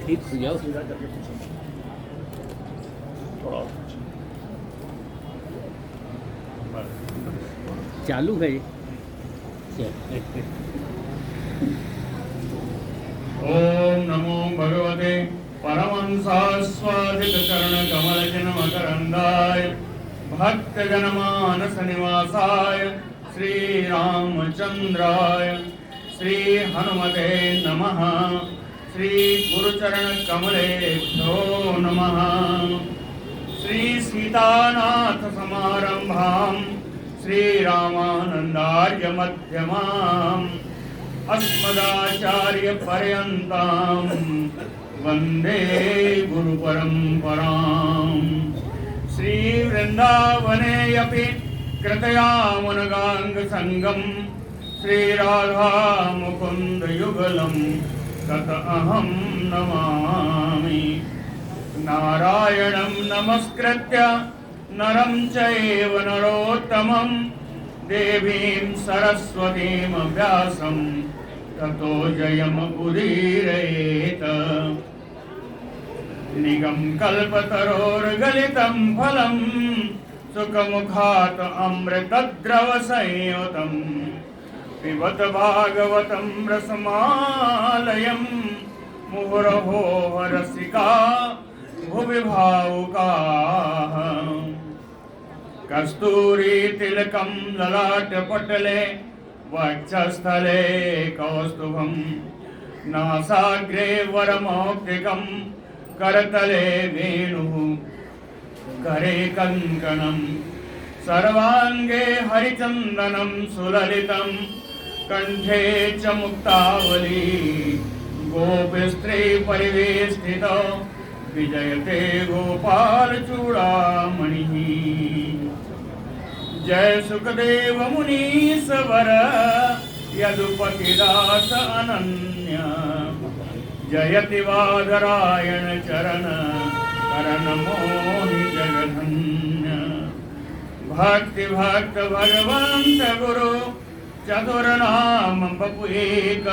ठीक हो जाओ। चालू है ये। ओम नमो भगवते परमहंसास्वादित चरण कमल मकरंदाय भक्त जनमानस निवासाय श्री रामचंद्राय श्री हनुमते नमः। श्री गुरुचरण कमलेभ्यो नमः। श्री सीतानाथ समारंभां श्री रामानंदार्य मध्यमाम् अस्मदाचार्य पर्यन्तां वंदे गुरु परंपराम्। श्री वृंदावने अपि कृतयामनगांग संगम श्री राधा मुकुंद युगलम तत अहं नमामि। नारायणं नमस्कृत्य नरं चैव नरोत्तमं देवीं सरस्वतीं व्यासं ततो जयमुदीरयेत्। निगम कल्पतरोर्गलितं फलं सुखमुखात् अमृतद्रव संयुतं पिबत भागवतं रसमालयं मुहुरहो रसिका भुवि भावुकाः। कस्तूरी तिलकं ललाटपटले वक्षस्थले कौस्तुभं नासाग्रे वरमौक्तिकं करतले वेणुः करे कङ्कणं सर्वाङ्गे हरिचन्दनं सुललितं कंठे च मुक्तावली गोपस्त्री परिवेष्टितो विजयते गोपाल चूड़ामणिः। जय सुखदेव मुनीश्वर यदुपतिदास अनन्य जयति वादरायण चरण करण मोहि जगधन्य। भक्ति भक्त भगवंत गुरु चतुर नाम बपु एक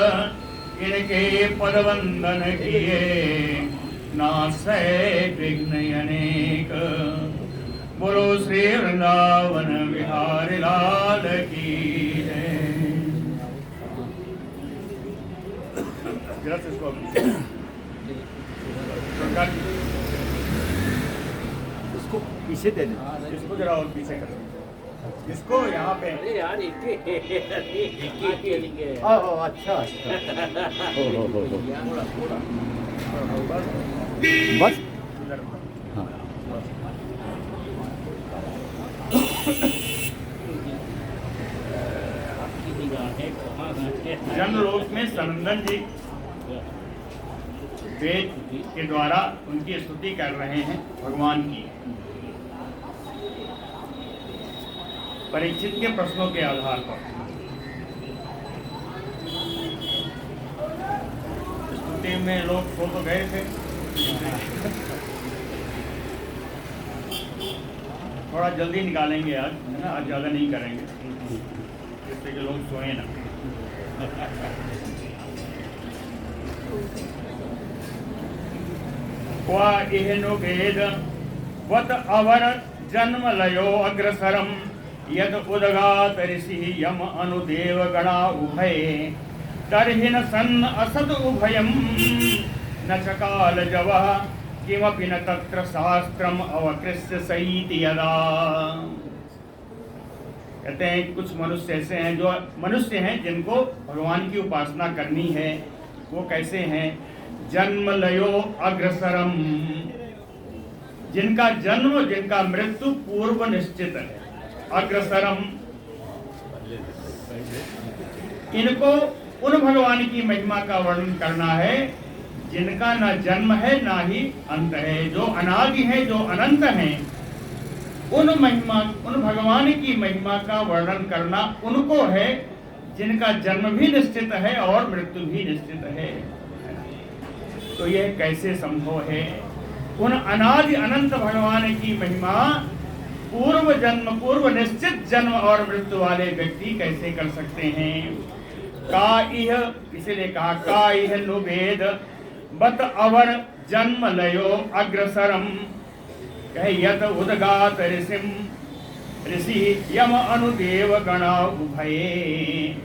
इनके पद वंदन किए नासै विघ्न अनेक। बोलो श्री वृंदावन बिहारी लाल की जय। इसको पीछे दे दे। इसको जरा और पीछे कर इसको यहाँ पे। अरे यार एक अच्छा अच्छा हो बस हाँ। जन्मलोक में सनंदन जी वेद के द्वारा उनकी स्तुति कर रहे हैं भगवान की। परीक्षित के प्रश्नों के आधार पर स्तुति में लोग सो तो गए थे, थोड़ा जल्दी निकालेंगे आज, है ना। आज ज़्यादा नहीं करेंगे जिससे कि लोग सोए ना। क्वा इहनु वेद वत अवर जन्म लयो अग्रसरम यद उदगात ऋषि यम अनुदेव गणा उभय तर्हि न सन् असद उभयम न चकाल जवः किमपि न तत्र शास्त्रम अवकृष्य सईति यदा। कहते हैं कुछ मनुष्य ऐसे हैं जो मनुष्य हैं जिनको भगवान की उपासना करनी है। वो कैसे हैं? जन्म लयो अग्रसरम, जिनका जन्म जिनका मृत्यु पूर्व निश्चित है। अग्रसरम, इनको उन भगवान की महिमा का वर्णन करना है जिनका ना जन्म है ना ही अंत है, जो अनादि है, जो अनंत है। उन भगवान की महिमा का वर्णन करना उनको है जिनका जन्म भी निश्चित है और मृत्यु भी निश्चित है। तो यह कैसे संभव है? उन अनादि अनंत भगवान की महिमा पूर्व निश्चित जन्म और मृत्यु वाले व्यक्ति कैसे कर सकते हैं? का इह, इसीलिए कहा का इह नु वेद बत अवर जन्म लयो अग्रसरम, कहे यत उदगात ऋषि यम अनुदेव गणा उभये।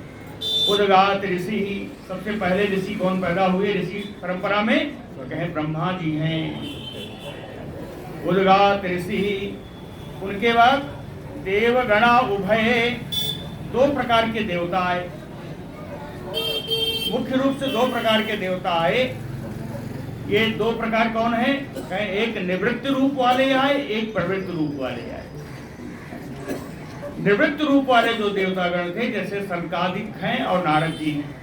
उदगात ऋषि, सबसे पहले ऋषि कौन पैदा हुए ऋषि परंपरा में? तो कहे ब्रह्मा जी हैं। उदगात ऋषि, उनके बाद देवगणा उभये, दो प्रकार के देवता आए, मुख्य रूप से दो प्रकार के देवता आए। ये दो प्रकार कौन है? कहे एक निवृत्त रूप वाले आए, एक प्रवृत्त रूप वाले आए। निवृत्त रूप वाले जो देवतागण थे जैसे सनकादिक हैं और नारद जी हैं,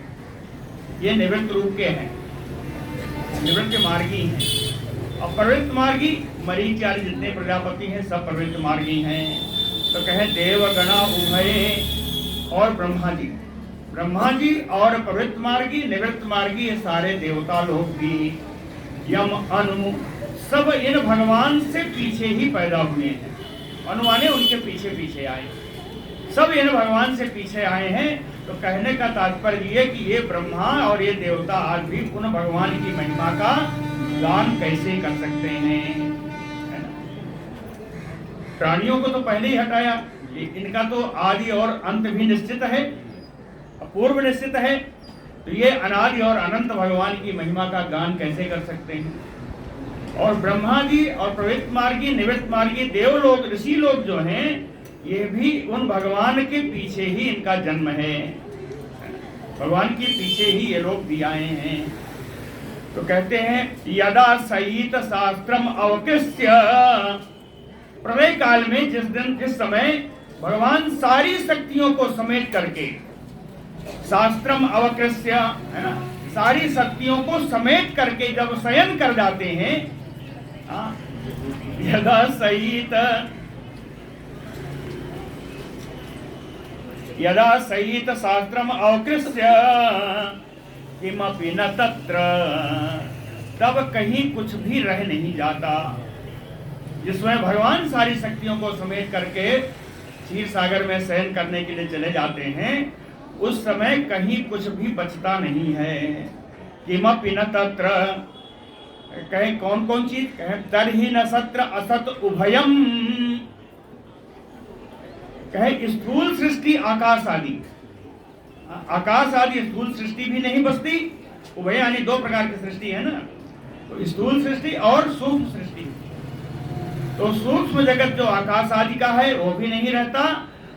ये निवृत्त रूप के हैं, निवृत्त मार्गी हैं। और प्रवृत्त मार्गी मरीच आदि जितने प्रजापति हैं सब प्रवृत्त मार्गी हैं। तो कहे देवगणा उभये, और ब्रह्मा जी और प्रवृत्त मार्गी निवृत्त मार्गी ये सारे देवता लोग भी यम अनु सब इन भगवान से पीछे ही पैदा हुए हैं। अनुमाने उनके पीछे पीछे आए, सब इन भगवान से पीछे आए हैं। तो कहने का तात्पर्य ये कि ये ब्रह्मा और ये देवता आज भी उन भगवान की महिमा का गान कैसे कर सकते हैं, है ना? प्राणियों को तो पहले ही हटाया, इनका तो आदि और अंत भी निश्चित है, पूर्व निश्चित है। तो ये अनादि और अनंत भगवान की महिमा का गान कैसे कर सकते हैं? और ब्रह्मा जी और प्रवृत्त मार्गी निवृत्त मार्गी देवलोक ऋषि लोग जो हैं ये भी उन भगवान के पीछे ही इनका जन्म है, भगवान के पीछे ही ये लोग भी आए हैं। तो कहते हैं यदा सहित शास्त्रम अवकृष्य, प्रलय काल में जिस समय भगवान सारी शक्तियों को समेट करके, शास्त्रम अवकृष्य है ना, सारी शक्तियों को समेट करके जब शयन कर जाते हैं, यदा सहित शास्त्रम अवकृष्य किमपि न तत्र, तब कहीं कुछ भी रह नहीं जाता। जिसमें भगवान सारी शक्तियों को समेट करके क्षीर सागर में शयन करने के लिए चले जाते हैं, उस समय कहीं कुछ भी बचता नहीं है। किमपि न तत्र, कहे कौन कौन चीज? कहे तरहि न सत्र असत उभयम, कहे स्थूल सृष्टि आकाश आदि, आकाश आदि स्थूल सृष्टि भी नहीं बचती। उभय यानी दो प्रकार की सृष्टि है ना, तो स्थूल सृष्टि और सूक्ष्म सृष्टि। तो सूक्ष्म जगत जो आकाश आदि का है वो भी नहीं रहता,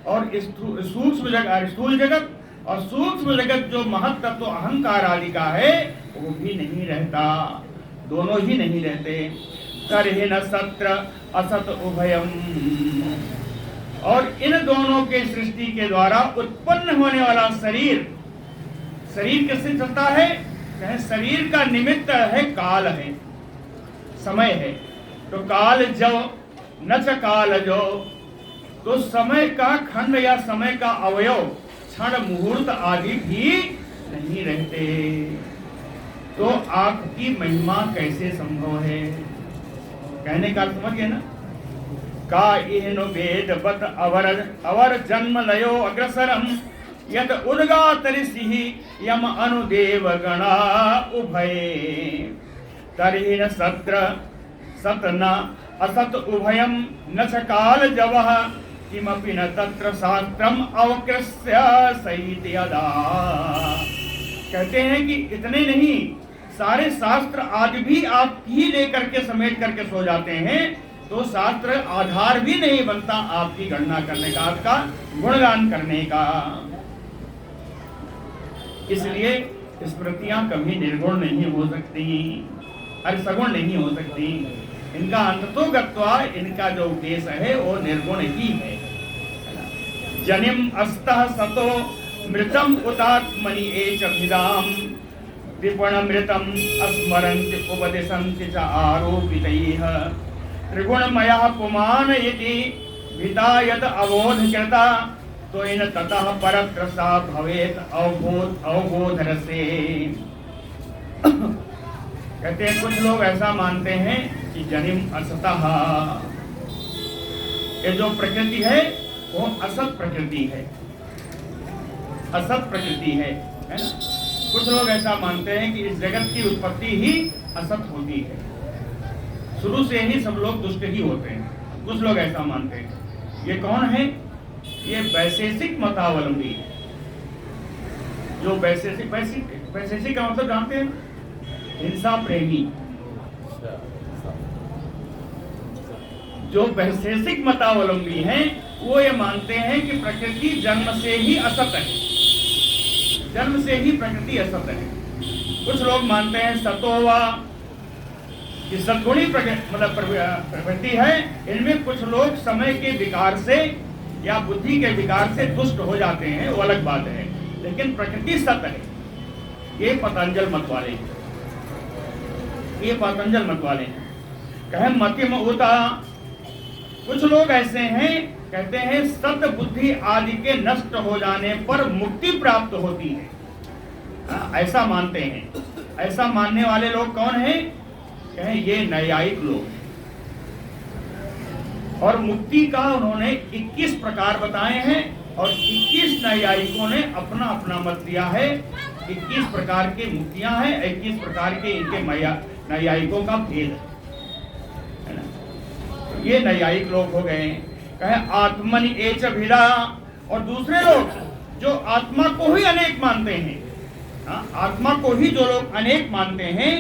और सूक्ष्म जगत स्थूल जगत और सूक्ष्म जगत जो महत तत्व अहंकार आदि का है वो भी नहीं रहता, दोनों ही नहीं रहते। तरहि न सत्र असत उभयम, और इन दोनों के सृष्टि के द्वारा उत्पन्न होने वाला शरीर किससे चलता है? कहे शरीर का निमित्त है काल है, समय है। तो काल जो न च काल जो, तो समय का खंड या समय का अवयव क्षण मुहूर्त आदि भी नहीं रहते। तो आपकी महिमा कैसे संभव है? कहने का समझ गए ना? का इहनु वेद बत अवर जन्म लयो अग्रसरम, यत उद्गात ऋषि यम अनुदेव गणा उभये। तरहि न सत्र सत न असत उभयम न च काल जवः, किमपि न तत्र शास्त्रम अवकृष्य सहित यदा। कहते हैं कि इतने नहीं, सारे शास्त्र आदि भी आप ही लेकर के समेट करके सो जाते हैं, तो शास्त्र आधार भी नहीं बनता आपकी गणना करने का, आपका गुणगान करने का। इसलिए स्मृतियां कभी निर्गुण नहीं हो सकती, अरे सगुण नहीं हो सकती। इनका अंततो गत्वा इनका जो उद्देश्य है वो निर्गुण ही है। जनिम अस्तः सतो मृतम उतात्मनि एचभिदाम, त्रिगुणमृतम अस्मरन्ति उपदिशन्ति च आरोपितैः। त्रिगुणमयः पुमान इति भितायत अवोधकृता, तो इन ततः परत्रसा भवेत अवबोधरसे। कहते हैं कुछ लोग ऐसा मानते हैं कि जनिम असतः, ये जो प्रकृति है वो असत प्रकृति है, असत प्रकृति है ना? कुछ लोग ऐसा मानते हैं कि इस जगत की उत्पत्ति ही असत होती है, शुरू से ही सब लोग दुष्ट ही होते हैं। कुछ लोग ऐसा मानते हैं। ये कौन है? ये वैशेषिक मतावलंबी है। जो वैशेषिक वैशेषिक का मतलब जानते हैं? हिंसा प्रेमी। जो वैशेषिक मतावलंबी हैं वो ये मानते हैं कि प्रकृति जन्म से ही असत है, जन्म से ही प्रकृति असत है। कुछ लोग मानते हैं सतोवा कि सद्गुणी मतलब प्रकृति है। इनमें कुछ लोग समय के विकार से या बुद्धि के विकार से दुष्ट हो जाते हैं, वो अलग बात है, लेकिन प्रकृति सत्य है। ये पतंजल मत वाले हैं, ये पतंजल मत वाले हैं। कहे मतिम उता। कुछ लोग ऐसे हैं, कहते हैं सत्य बुद्धि आदि के नष्ट हो जाने पर मुक्ति प्राप्त होती है, ऐसा मानते हैं। ऐसा मानने वाले लोग कौन हैं? कहें ये न्यायिक लोग हैं। और मुक्ति का उन्होंने 21 प्रकार बताए हैं और 21 न्यायिकों ने अपना अपना मत दिया है। 21 प्रकार की मुक्तियां हैं, 21 प्रकार के इनके न्यायिकों का भेद है ना। ये न्यायिक लोग हो गए। कहे आत्मनि एच भिदा। और दूसरे लोग जो आत्मा को ही अनेक मानते हैं, आत्मा को ही जो लोग अनेक मानते हैं,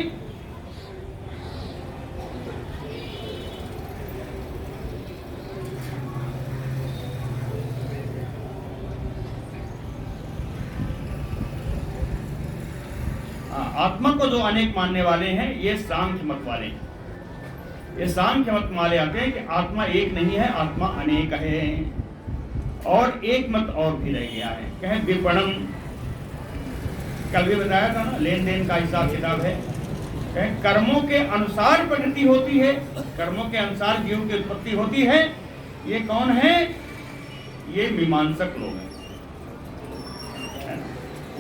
आत्मा को जो अनेक मानने वाले हैं, ये सांख्य मत वाले हैं। ये सांख्य मत वाले आते हैं कि आत्मा एक नहीं है, आत्मा अनेक है। और एक मत और भी रह गया है, कहें विपणम। कल भी बताया था ना, लेन देन का हिसाब किताब है। कहें कर्मों के अनुसार प्रकृति होती है, कर्मों के अनुसार जीव की उत्पत्ति होती है। ये कौन है? ये मीमांसक लोग हैं,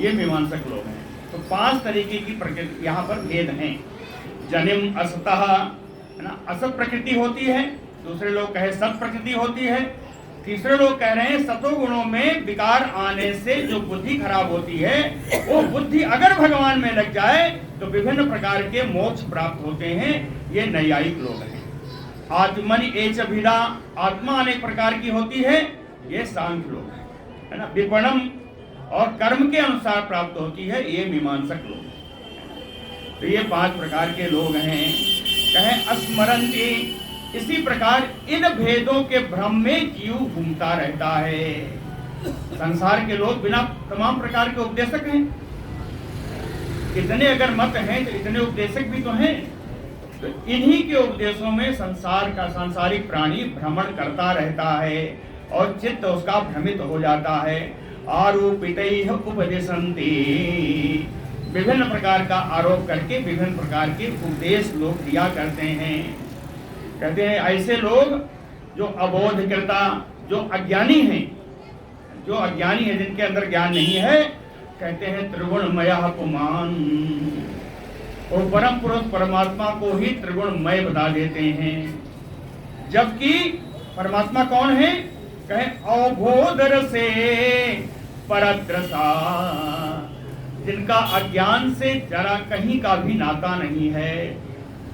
ये मीमांसक लोग हैं। तो 5 तरीके की प्रकृति यहाँ पर भेद हैं। जनिम असतः, है ना, असत प्रकृति होती है। दूसरे लोग कहे सत प्रकृति होती है। तीसरे लोग कह रहे हैं सतो गुणों में विकार आने से जो बुद्धि खराब होती है, वो बुद्धि अगर भगवान में लग जाए तो विभिन्न प्रकार के मोक्ष प्राप्त होते हैं। ये न्यायिक लोग हैं। आत्मनि एच भिदा, आत्मा अनेक प्रकार की होती है, ये सांख्य लोग हैं, है ना। विपणम, और कर्म के अनुसार प्राप्त होती है, ये मीमांसक लोग। तो ये 5 प्रकार के लोग हैं। कहें स्मरन्ति। इसी प्रकार इन भेदों के भ्रम में जीव घूमता रहता है। संसार के लोग बिना तमाम प्रकार के उपदेशक हैं। इतने अगर मत हैं तो इतने उपदेशक भी तो हैं। तो इन्हीं के उपदेशों में संसार का सांसारिक प्राणी भ्रमण करता रहता है और चित्त उसका भ्रमित हो जाता है। आरोपितैः उपदेशन्ति। विभिन्न प्रकार का आरोप करके विभिन्न प्रकार के उपदेश लोग दिया करते हैं। कहते हैं ऐसे लोग जो अबोधकृता, जो अज्ञानी हैं, जो अज्ञानी है, जिनके अंदर ज्ञान नहीं है, कहते हैं त्रिगुणमयः पुमान्। वो परम पुरुष परमात्मा को ही त्रिगुणमय बता देते हैं। जबकि परमात्मा कौन है? कहे अवबोधर से परद्रसा, जिनका अज्ञान से जरा कहीं का भी नाता नहीं है।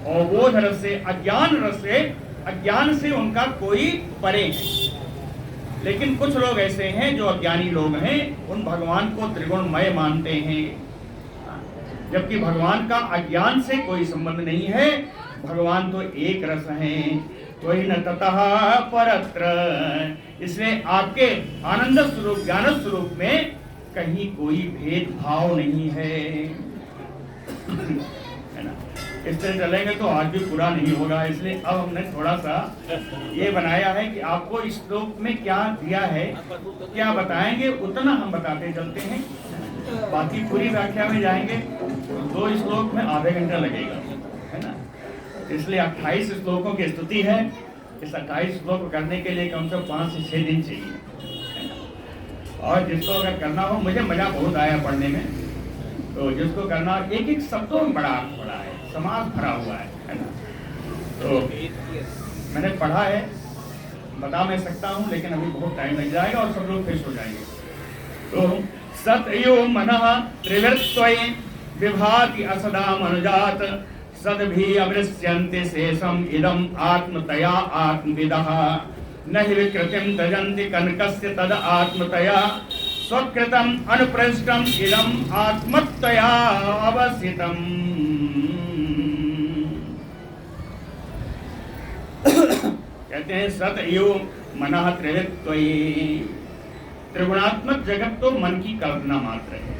अवबोध रस से, अज्ञान रस से, अज्ञान से उनका कोई परे है। लेकिन कुछ लोग ऐसे हैं जो अज्ञानी लोग हैं, उन भगवान को त्रिगुणमय मानते हैं, जबकि भगवान का अज्ञान से कोई संबंध नहीं है। भगवान तो एक रस हैं, कोई न ततः परत्र। इसलिए आपके आनंद स्वरूप, ज्ञान स्वरूप में कहीं कोई भेदभाव नहीं है ना। इससे चलेंगे तो आज भी पूरा नहीं होगा। इसलिए अब हमने थोड़ा सा ये बनाया है कि आपको इस श्लोक में क्या दिया है, क्या बताएंगे, उतना हम बताते चलते हैं। बाकी पूरी व्याख्या में जाएंगे तो 2 श्लोक में आधे घंटा लगेगा, है ना। इसलिए 28 श्लोकों की स्तुति है। इस 28 श्लोक करने के लिए कम से कम 5 से 6 दिन चाहिए, है ना। और जिसको अगर करना हो, मुझे मजा बहुत आया पढ़ने में, तो जिसको करना, एक एक शब्दों में बड़ा अर्थ पड़ा है, समाज भरा हुआ है ना। तो मैंने पढ़ा है, बता मैं सकता हूँ, लेकिन अभी बहुत टाइम लग जाएगा और सब लोग खुश हो जाएंगे। तो सतयो मनः त्रिवृत्त्वये विभाति असदा मनुजात सद्भि अवृष्यन्ति शेषम इदम आत्मतया आत्मविदः न हि विकृतिं त्यजन्ति कनकस्य तद आत्मतया स्वकृतम अनुप्रविष्टम इदम आत्मतया अवस्थितम्। कहते हैं सतयो मनः त्रिवृत्त्वये, त्रिगुणात्मक जगत तो मन की कल्पना मात्र है।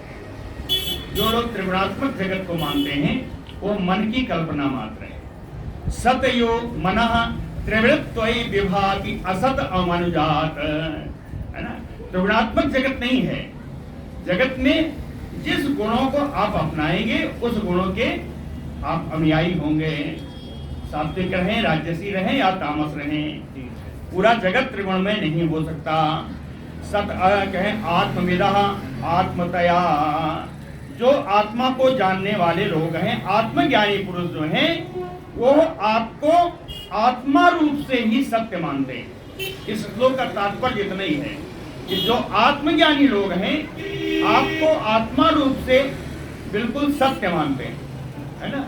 जो लोग त्रिगुणात्मक जगत को मानते हैं वो मन की कल्पना मात्र है। सतयो मनः त्रिवृत्त्वये विभाति असत अमनुजात, है ना। त्रिगुणात्मक जगत नहीं है। जगत में जिस गुणों को आप अपनाएंगे उस गुणों के आप अनुयायी होंगे। सात्विक रहें, राजसी रहें या तामस रहें, पूरा जगत त्रिगुण में नहीं हो सकता। सत कहें आत्मविदः आत्मतया, जो आत्मा को जानने वाले लोग हैं, आत्मज्ञानी पुरुष जो हैं, वो आपको आत्मा रूप से ही सत्य मानते हैं। इस श्लोक का तात्पर्य इतना ही है कि जो आत्मज्ञानी लोग हैं आपको आत्मा रूप से बिल्कुल सत्य मानते हैं, है ना।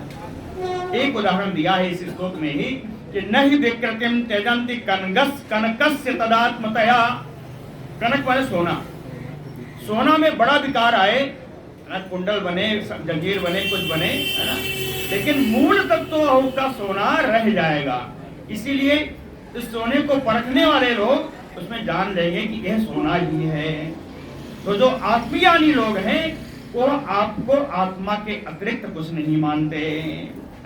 एक उदाहरण दिया है इस श्लोक में ही कि न हि विकृतिं त्यजन्ति कनकस्य तदात्मतया। कनक माने सोना, सोना में बड़ा विकार आए, कुंडल बने, जंजीर बने, कुछ बने, है ना, लेकिन मूल तत्व उसका सोना रह जाएगा। इसीलिए इस सोने को परखने वाले लोग उसमें जान लेंगे कि यह सोना ही है। तो जो आत्मज्ञानी लोग हैं वो आपको आत्मा के अतिरिक्त कुछ नहीं मानते,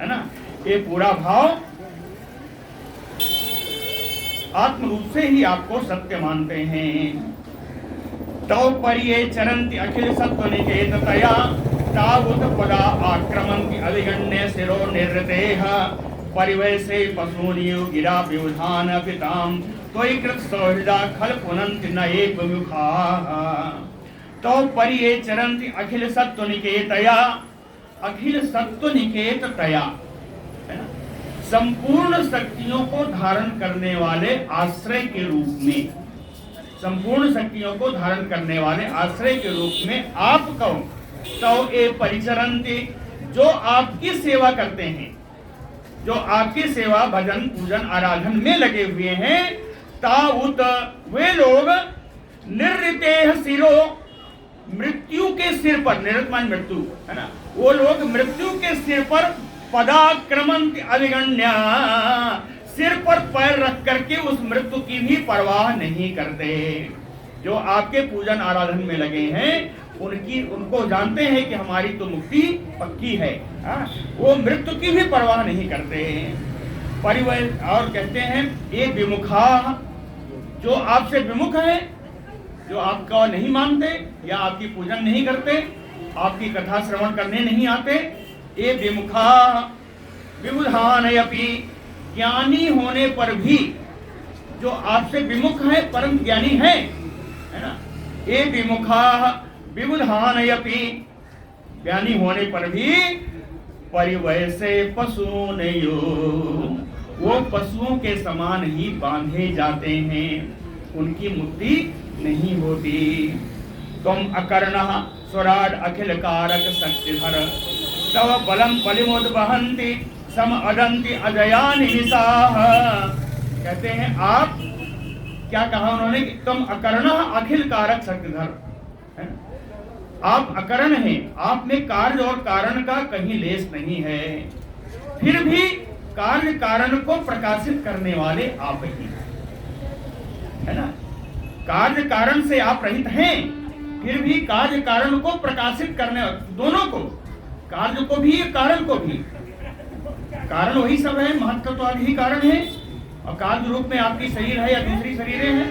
है ना। ये पूरा भाव आत्म रूप से ही आपको सत्य मानते हैं। तौ पर्ये चरन्ति अखिल सत्त्वनिकेततया तावुत पदा आक्रमन्ति अधिगण्य शिरो निर्वृतेः परिवैसे पशूनियो गिरा विवधान पिताम त्वयि कृत सौहृदा खल पुनन्ति न एक विमुखाः। तौ पर्ये चरन्ति अखिल सत्त्वनिकेतया, अखिल सत्त्वनिकेततया, है ना, संपूर्ण शक्तियों को धारण करने वाले आश्रय के रूप में, संपूर्ण शक्तियों को धारण करने वाले आश्रय के रूप में आप कहो तो ए परिचरन्ति, जो आपकी सेवा करते हैं, जो आपकी सेवा भजन पूजन आराधन में लगे हुए हैं, ताउत वे लोग निर्ऋतेः शिरो, मृत्यु के सिर पर, निरृत मान मृत्यु, है ना, वो लोग मृत्यु के सिर पर पदाक्रमन्ति अधिगण्य, सिर पर पैर रख करके उस मृत्यु की भी परवाह नहीं करते। जो आपके पूजन आराधन में लगे हैं उनको जानते हैं कि हमारी तो मुक्ति पक्की है, वो मृत्यु की भी परवाह नहीं करते। परिवह और कहते हैं ये विमुखा, जो आपसे विमुख है, जो आपका नहीं मानते या आपकी पूजन नहीं करते, आपकी कथा श्रवण करने नहीं आते, ये विमुखा विबुधानयपि, ज्ञानी होने पर भी जो आपसे विमुख है परम ज्ञानी है ना, ये विमुखा विबुधानयपि, ज्ञानी होने पर भी परिवैसे पशूनयो, वो पशुओं के समान ही बांधे जाते हैं, उनकी मुक्ति नहीं होती। तुम अकर्णः स्वराड अखिल कारक शक्तिधर तव बलम बलिमुद्वहन्ति सम अदन्ति अजयानि निशाः। कहते हैं आप, क्या कहा उन्होंने कि तुम अकर्णः अखिल कारक शक्तिधर, आप अकर्ण हैं, आप में कार्य और कारण का कहीं लेस नहीं है, फिर भी कार्य कारण को प्रकाशित करने वाले आप ही हैं, है ना। कार्य कारण से आप रहित हैं, फिर भी कार्य कारण को प्रकाशित करने, दोनों को, कार्य को भी कारण को भी, कारण वही सब है, महत्व तो आप ही कारण है, और कार्य रूप में आपकी शरीर है या दूसरी शरीरें हैं।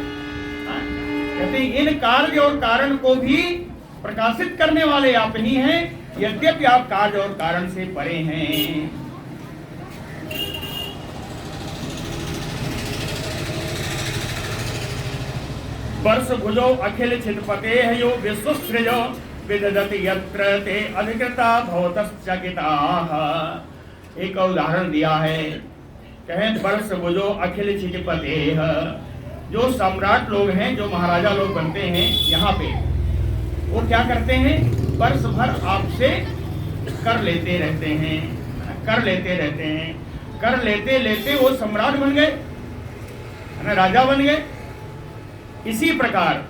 कहते हैं इन कार्य और कारण को भी प्रकाशित करने वाले आप ही हैं, यद्यपि आप कार्य और कारण से परे हैं। वर्ष भुजो अखिल छिदपते यो विश्वसृजो विदधति यत्र ते अधिकृता भवतश्चकिताः। एक उदाहरण दिया है, कहें वर्ष भुजो अखिल छिदपते, जो सम्राट लोग हैं, जो महाराजा लोग बनते हैं यहाँ पे, वो क्या करते हैं, वर्ष भर आपसे कर लेते रहते हैं, कर लेते रहते हैं, कर लेते लेते वो सम्राट बन गए, है ना, राजा बन गए। इसी प्रकार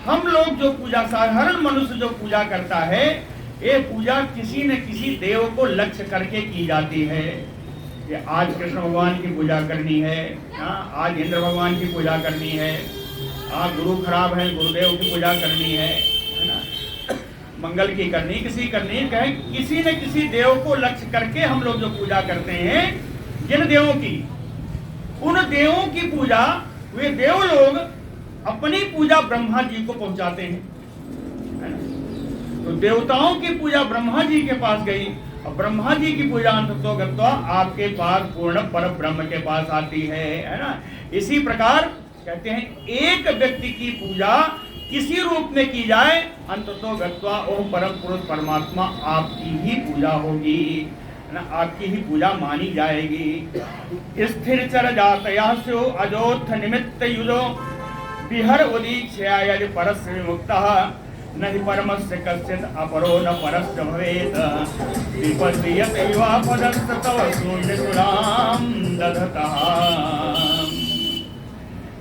हम लोग जो पूजा, साधारण मनुष्य जो पूजा करता है, ये पूजा किसी न किसी देव को लक्ष्य करके की जाती है। कि आज कृष्ण भगवान की पूजा करनी है, आज इंद्र भगवान की पूजा करनी है, आज गुरु खराब है, गुरुदेव की पूजा करनी है ना, मंगल की करनी, किसी करनी, कहे किसी न किसी देव को लक्ष्य करके हम लोग जो पूजा करते हैं, जिन देवों की, उन देवों की पूजा वे देव लोग अपनी पूजा ब्रह्मा जी को पहुंचाते हैं। तो देवताओं की पूजा ब्रह्मा जी के पास गई और ब्रह्मा जी की पूजा अंततोगत्वा आपके पास पूर्ण पर ब्रह्म के पास आती है ना। इसी प्रकार कहते हैं एक व्यक्ति की पूजा किसी रूप में की जाए, अंततोगत्वा ओह परम पुरुष परमात्मा आपकी ही पूजा होगी ना, आपकी ही पूजा मानी जाएगी। स्थिर चर जातया स्यो अजोत्थ निमित्त युजो विहर उदीक्षया यदि परस्य विमुक्तः नहि परमस्य कश्चित् अपरो न परश्च भवेत् विपद्यत इवा पदस्त तव शून्यसुरां दधतः।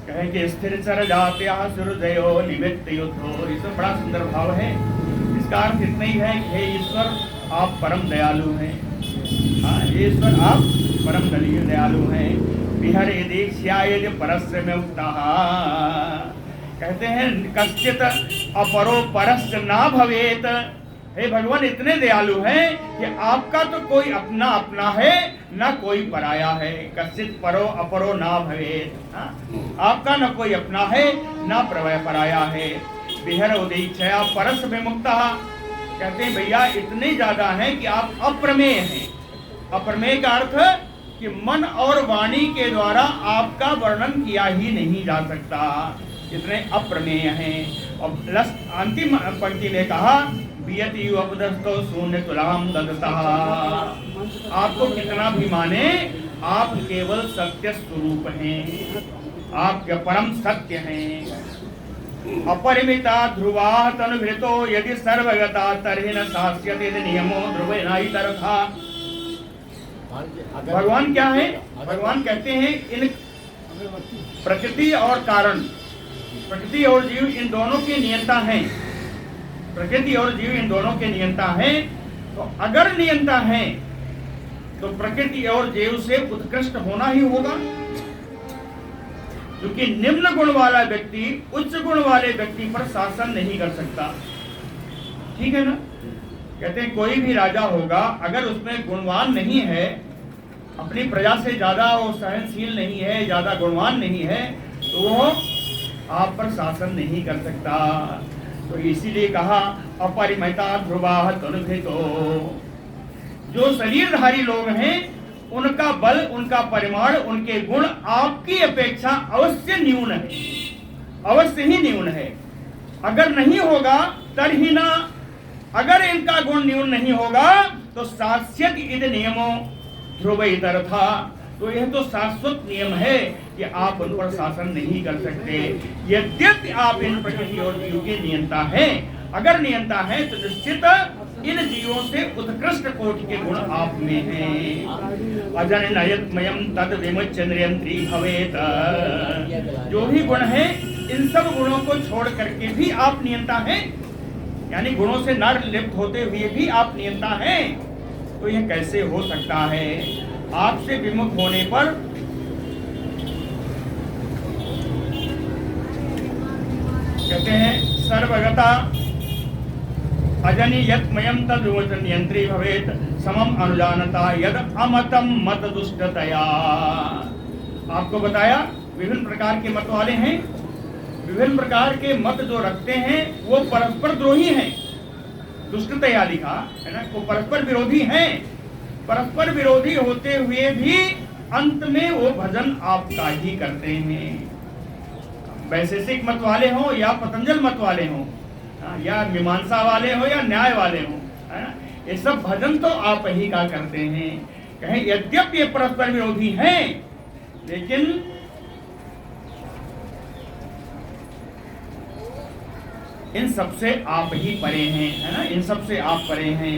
कहे कि स्थिर चर जात्या सूर्योदयो निमित्त युद्धो, इसमें बड़ा सुंदर भाव है। इसका अर्थ इतना ही है कि हे ईश्वर आप परम दयालु हैं, हाँ ईश्वर आप परम दयालु हैं। विहर दीक्षा यदि परस्य में मुक्तः, कहते हैं कश्चित अपरो परश्च ना भवेत। हे भगवान इतने दयालु हैं कि आपका तो कोई अपना अपना है, ना कोई पराया है। कश्चित परो अपरो ना भवेत, आपका न कोई अपना है, ना पराया है। विहर उदीक्षया परस विमुक्तः, कहते हैं भैया इतने ज्यादा हैं कि आप अप्रमेय हैं। अप्रमेय का अर्थ कि मन और वाणी के द्वारा आपका वर्णन किया ही नहीं जा सकता, इतने अप्रमेय हैं। और अंतिम पंक्ति में कहा बियति उपदस्तो शून्य तुलाम ददतः, आपको कितना भी माने आप केवल सत्य स्वरूप हैं, आप परम सत्य हैं। अपरिमिता ध्रुवा तनुभृतो यदि सर्वगता तर्हि न सास्यते नियमो ध्रुवेनाइतरथा। भगवान क्या है, भगवान कहते हैं इन प्रकृति और कारण, प्रकृति और जीव इन दोनों के नियंता हैं, प्रकृति और जीव इन दोनों के नियंता हैं। तो अगर नियंता हैं तो प्रकृति और जीव से उत्कृष्ट होना ही होगा, क्योंकि निम्न गुण वाला व्यक्ति उच्च गुण वाले व्यक्ति पर शासन नहीं कर सकता, ठीक है ना। कहते हैं कोई भी राजा होगा अगर उसमें गुणवान नहीं है, अपनी प्रजा से ज्यादा वो सहनशील नहीं है, ज्यादा गुणवान नहीं है, तो वो आप पर शासन नहीं कर सकता। तो इसीलिए कहा अपरिमिता ध्रुवा तनुभृतो, जो शरीरधारी लोग हैं उनका बल, उनका परिमाण, उनके गुण आपकी अपेक्षा अवश्य न्यून है, अवश्य ही न्यून है। अगर नहीं होगा तरही ना, अगर इनका गुण न्यून नहीं होगा तो शास्यत इद नियमो ध्रुव इधर था। तो यह तो शाश्वत नियम है कि आप उन पर शासन नहीं कर सकते, यद्यपि आप इन प्रकृति और जीव के नियंता हैं। अगर नियंता है तो निश्चित इन जीवों से उत्कृष्ट कोटि के गुण आप में हैं। अजन नयतमयम तद विमुच्य नियंत्री भवेत, जो भी गुण है इन सब गुणों को छोड़ करके भी आप नियंता हैं, यानी गुणों से न लिप्त होते हुए भी आप नियंता हैं। तो यह कैसे हो सकता है। आपसे विमुख होने पर कहते हैं सर्वगता अजनि यत्मयम तद नियंत्री भवेत समम अनुजानता यद अमतम मत दुष्टतया। आपको बताया विभिन्न प्रकार के मत वाले हैं, विभिन्न प्रकार के मत जो रखते हैं वो परस्पर द्रोही हैं। दुष्टतया लिखा है ना, वो परस्पर विरोधी हैं। परस्पर विरोधी होते हुए भी अंत में वो भजन आपका ही करते हैं। वैशेषिक मत वाले हो या पतंजल मत वाले हो, या मीमांसा वाले हो या न्याय वाले हो, है ना, ये सब भजन तो आप ही का करते हैं। कहें यद्यपि ये परस्पर विरोधी हैं, लेकिन इन सबसे आप ही परे हैं, है ना, इन सबसे आप परे हैं,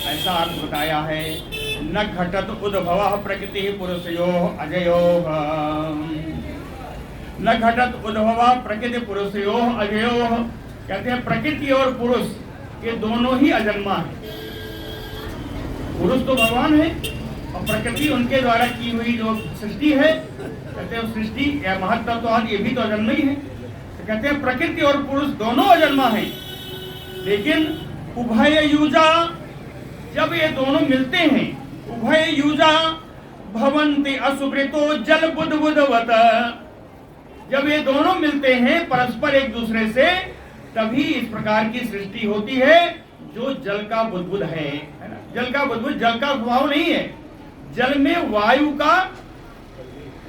ऐसा अर्थ बताया है। न घटत उद्भव प्रकृति पुरुषयो अजयो, न घटत उद्भव प्रकृति पुरुषयो अजयो, कहते हैं प्रकृति और पुरुष ये दोनों ही अजन्मा है। पुरुष तो भगवान है और प्रकृति उनके द्वारा की हुई जो सृष्टि है, कहते हैं सृष्टि या महत्त्ववाद ये भी तो अजन्मा ही है। तो कहते हैं प्रकृति और पुरुष दोनों अजन्मा हैं, लेकिन उभय युजा, जब ये दोनों मिलते हैं, उभय युजा भवन्ति असुवृतो जल बुद्बुदवत, जब ये दोनों मिलते हैं परस्पर एक दूसरे से, तभी इस प्रकार की सृष्टि होती है जो जल का बुद्बुद है ना। जल का बुद्बुद जल का स्वभाव नहीं है, जल में वायु का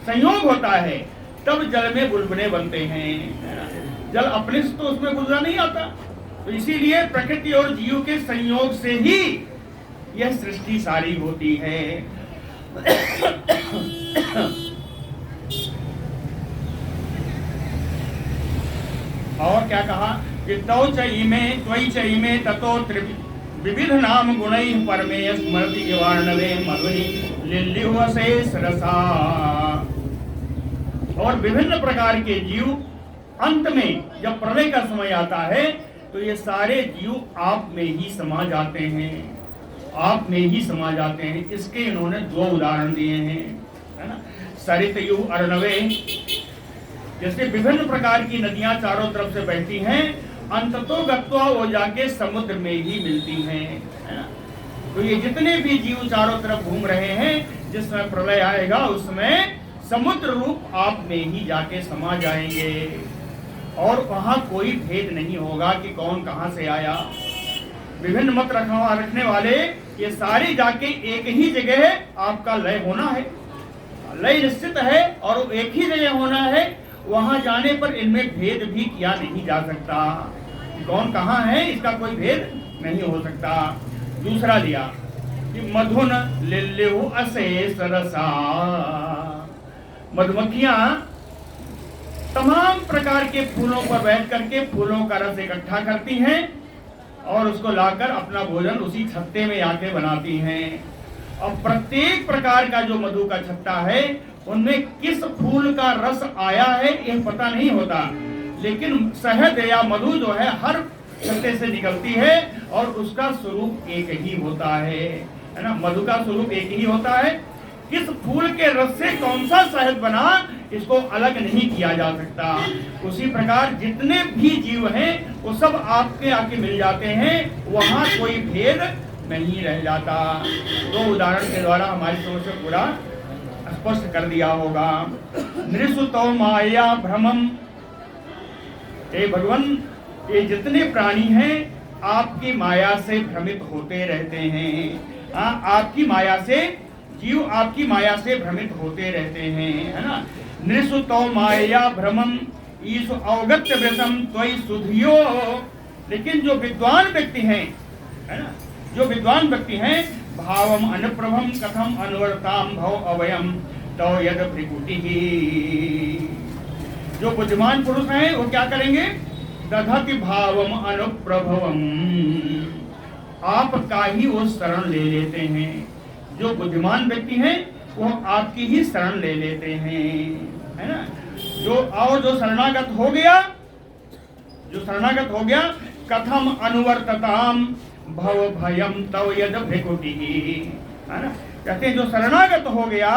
संयोग होता है, तब जल में बुलबुले बनते हैं। जल अपने से तो उसमें बुलबुला नहीं आता, तो इसीलिए प्रकृति और जीव के संयोग से ही यह सृष्टि सारी होती है। और क्या कहा कि तौ चईमे त्वयि चईमे ततो विविध नाम गुणैः परमे स्मृति निवारणवे मधुनि लिल्युवशेष रसा। और विभिन्न प्रकार के जीव अंत में जब प्रलय का समय आता है तो ये सारे जीव आप में ही समा जाते हैं, आप में ही समा जाते हैं। इसके इन्होंने दो उदाहरण दिए हैं, है ना। सरितयु अर्णवे, जैसे विभिन्न प्रकार की नदियां चारों तरफ से बहती हैं, अंततो गत्वा वो जाके समुद्र में ही मिलती हैं, है ना। तो ये जितने भी जीव चारों तरफ घूम रहे हैं, जिस समय प्रलय आएगा उस समय समुद्र रूप आप में ही जाके समा जाएंगे और वहां कोई भेद नहीं होगा कि कौन कहां से आया। विभिन्न मत रखने वाले ये सारे जाके एक ही जगह आपका लय होना है, लय निश्चित है और एक ही जगह होना है। वहां जाने पर इनमें भेद भी किया नहीं जा सकता, कौन कहां है इसका कोई भेद नहीं हो सकता। दूसरा लिया कि मधुन लिल्यु अशेष रसा, मधुमक्खियां तमाम प्रकार के फूलों पर बैठ करके फूलों का रस इकट्ठा करती हैं और उसको लाकर अपना भोजन उसी छत्ते में आके बनाती हैं। और प्रत्येक प्रकार का जो मधु का छत्ता है उनमें किस फूल का रस आया है यह पता नहीं होता, लेकिन शहद या मधु जो है हर छत्ते से निकलती है और उसका स्वरूप एक ही होता है ना। मधु का स्वरूप एक ही होता है। किस फूल के रस से कौन सा शहद बना इसको अलग नहीं किया जा सकता। उसी प्रकार जितने भी जीव हैं वो सब आपके आके मिल जाते हैं, वहां कोई भेद नहीं रह जाता। दो उदाहरण के द्वारा हमारी समझ से पूरा स्पष्ट कर दिया होगा। नृसुतो माया भ्रमम, हे भगवान ये जितने प्राणी हैं आपकी माया से भ्रमित होते रहते हैं। आपकी माया से जीव आपकी माया से भ्रमित होते रहते हैं, है ना। नृसुतो माया भ्रमम ईशु अवगत्य व्रतम त्वयि सुधियो, लेकिन जो विद्वान व्यक्ति हैं, है ना, जो विद्वान व्यक्ति हैं, भावम अनुप्रभम कथम अनुवर्ताम भव अवयम तो यद भृकुटी, जो बुद्धिमान पुरुष हैं वो क्या करेंगे, दधति भावम अनुप्रभवम, आपका ही वो शरण ले लेते हैं। जो बुद्धिमान व्यक्ति हैं वो आपकी ही शरण ले लेते हैं, है ना। जो शरणागत हो गया, जो शरणागत हो गया, कथम अनुवर्तताम भव भयम तव यद भृकुटी, है ना। कहते हैं जो शरणागत हो गया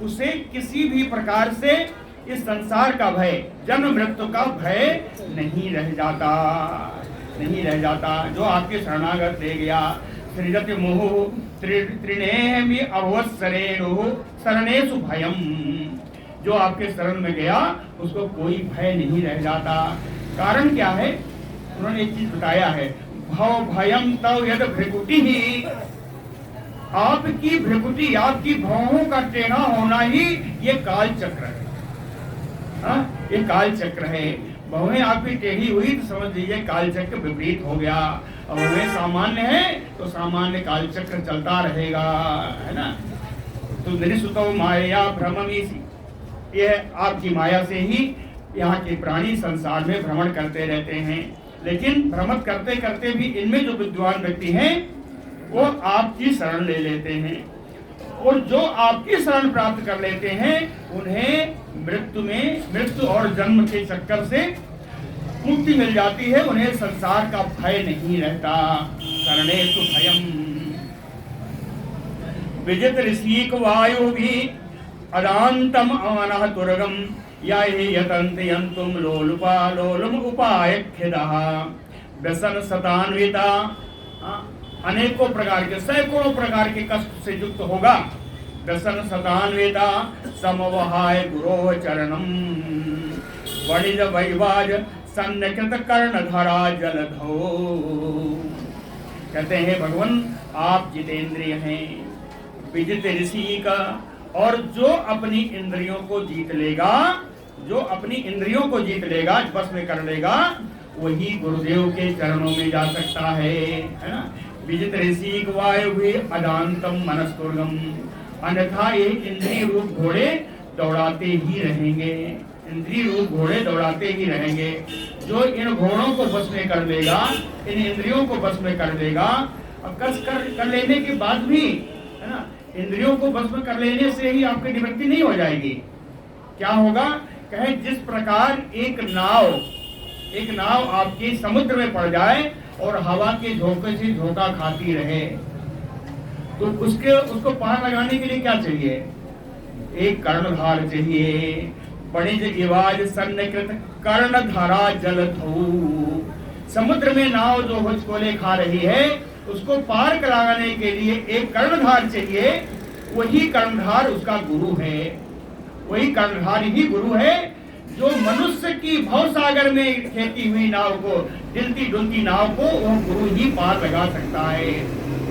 उसे किसी भी प्रकार से इस संसार का भय, जन्म मृत्यु का भय नहीं रह जाता, नहीं रह जाता। जो आपके शरणागत ले गया, सृजति मोह त्रिनेमि अवसरेणु शरणेषु भयम, जो आपके शरण में गया उसको कोई भय नहीं रह जाता। कारण क्या है, उन्होंने एक चीज बताया है, भव भयम तव यद भृकुटी ही, आपकी भृकुटी, आपकी भवों का टेढ़ा होना ही ये काल चक्र है। ये काल चक्र है। भवें आपकी टेढ़ी हुई तो समझ लीजिए काल चक्र विपरीत हो गया। और भवें सामान्य है तो सामान्य काल चक्र चलता रहेगा, है ना। तो नृसुतो माया भ्रममी, यह आपकी माया से ही यहाँ के प्राणी संसार में भ्रमण करते रहते हैं। लेकिन भ्रमण करते करते भी इनमें जो विद्वान व्यक्ति हैं वो आपकी शरण ले लेते हैं, और जो आपकी शरण प्राप्त कर लेते हैं उन्हें मृत्यु और जन्म के चक्कर से मुक्ति मिल जाती है, उन्हें संसार का भय नहीं रहता। शरणेषु भयम् विजित ऋषिक वायु भी अदांतम अनः तुर्गम या ही यतन्ति यंतुम लोलुपा लोलुम उपाय खिदः व्यसन शतान्विता, अनेकों प्रकार के सैकड़ों प्रकार के कष्ट से युक्त होगा। व्यसन शतान्विता समवहाय गुरोः चरणम वणिज वैवाज सन्निकृत कर्णधरा जलधो। कहते हैं भगवान आप जितेंद्रिय हैं, विजित ऋषि का, और जो अपनी इंद्रियों को जीत लेगा, जो अपनी इंद्रियों को जीत लेगा, बस में कर लेगा, वही गुरुदेव के चरणों में जा सकता है ना। विजित ऋषि वायु भी अदांतम मनस्तुर्गम, अन्यथा ये इंद्रिय रूप घोड़े दौड़ाते ही रहेंगे, इंद्रिय रूप घोड़े दौड़ाते ही रहेंगे। जो इन घोड़ों को बस में कर लेगा, इन इंद्रियों को बस में कर लेगा, अब कस कर लेने के बाद भी है ना, इंद्रियों को बस में कर लेने से ही आपकी निवृत्ति नहीं हो जाएगी। क्या होगा, कहे जिस प्रकार एक नाव आपके समुद्र में पड़ जाए और हवा के झोंके से झोंका खाती रहे, तो उसको पार लगाने के लिए क्या चाहिए, एक कर्णधार चाहिए। बणिज इवाज सन्निकृत कर्णधारा जलधौ, समुद्र में नाव जो होचकोले खा रही है उसको पार कराने के लिए एक कर्णधार चाहिए। वही कर्णधार उसका गुरु है, वही कर्णधार ही गुरु है, जो मनुष्य की भवसागर में खेती हुई नाव को, हिलती डुलती नाव को वह गुरु ही पार लगा सकता है।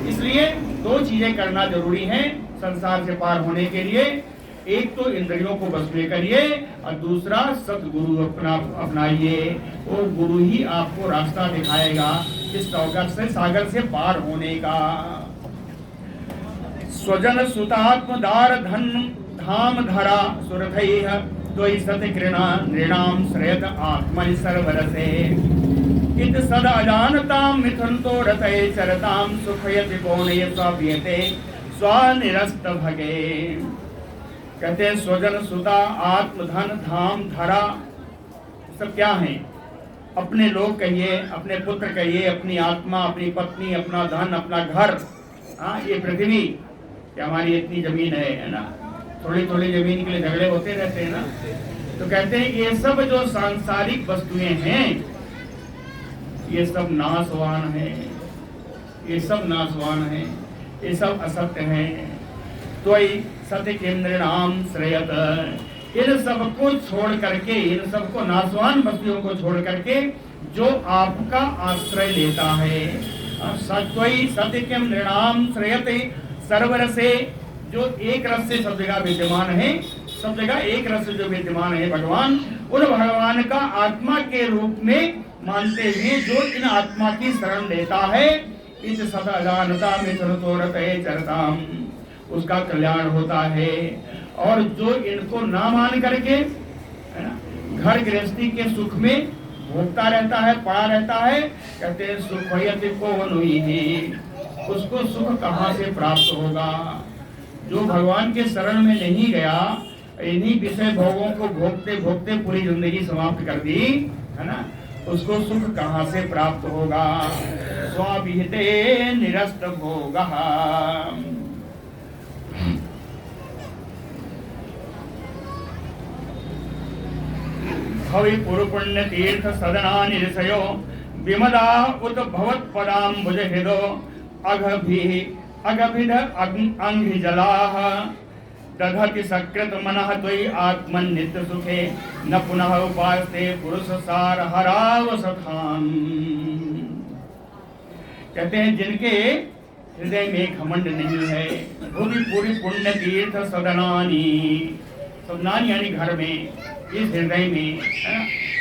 इसलिए दो चीजें करना जरूरी है संसार से पार होने के लिए, एक तो इंद्रियों को बस में करिए और दूसरा सतगुरु अपनाइए। वो गुरु ही आपको रास्ता दिखाएगा इस सागर से पार होने का। स्वजन सुतात्म दार धन धाम धरा सुरथैः त्वयि सति कृणा नृणाम श्रेयत आत्मनि सर्वरसे इत सद अजानताम मिथुनतो रतये चरताम सुखयति कोणय स्वाप्यते स्वानिरस्त भगे। कहते हैं स्वजन सुता आत्म धन धाम धरा सब क्या है, अपने लोग कहिए, अपने पुत्र कहिए, अपनी आत्मा, अपनी पत्नी, अपना धन, अपना घर, ये पृथ्वी, क्या हमारी इतनी जमीन है ना, थोड़ी थोड़ी जमीन के लिए झगड़े होते रहते हैं ना। तो कहते हैं ये सब जो सांसारिक वस्तुएं हैं ये सब नाशवान है, ये सब नाशवान है, ये सब असत्य है। त्वयि सत्य केंद्रनाम श्रेयत, इन सबको छोड़ करके, इन सबको नाशवान वस्तुओं को छोड़ करके जो आपका आश्रय लेता है, त्वयि सत्य केंद्रनाम श्रेयत सर्वरसे, जो एक रस से सब जगह विद्यमान है, सब जगह एक रस जो विद्यमान है भगवान, उन भगवान का आत्मा के रूप में मानते हुए जो इन आत्मा की शरण लेता है, इस सदा जानता में चरताम, उसका कल्याण होता है। और जो इनको ना मान करके घर गृहस्थी के सुख में भोगता रहता है, पड़ा रहता है, कहते हैं सुख को अनुही, उसको सुख कहाँ से प्राप्त होगा। जो भगवान के शरण में नहीं गया, इन्हीं विषय भोगों को भोगते भोगते पूरी जिंदगी समाप्त कर दी है ना, उसको सुख कहाँ से प्राप्त होगा। स्वाभिहिते निरस्त भोगः, भवि पुरुपुण्य तीर्थ सदना निरसयो विमदा उत भवत पदाम्बुज हृदो अगभिध अंघि जलाः दधति सकृत मनः त्वयि आत्मन नित्य सुखे न पुनः उपास्ते पुरुष सार हरावसथाम। कहते हैं जिनके हृदय में घमंड नहीं है, भूमि पूरी पुण्य तीर्थ सदनानी, सदनानी यानी घर में, इस हृदय में,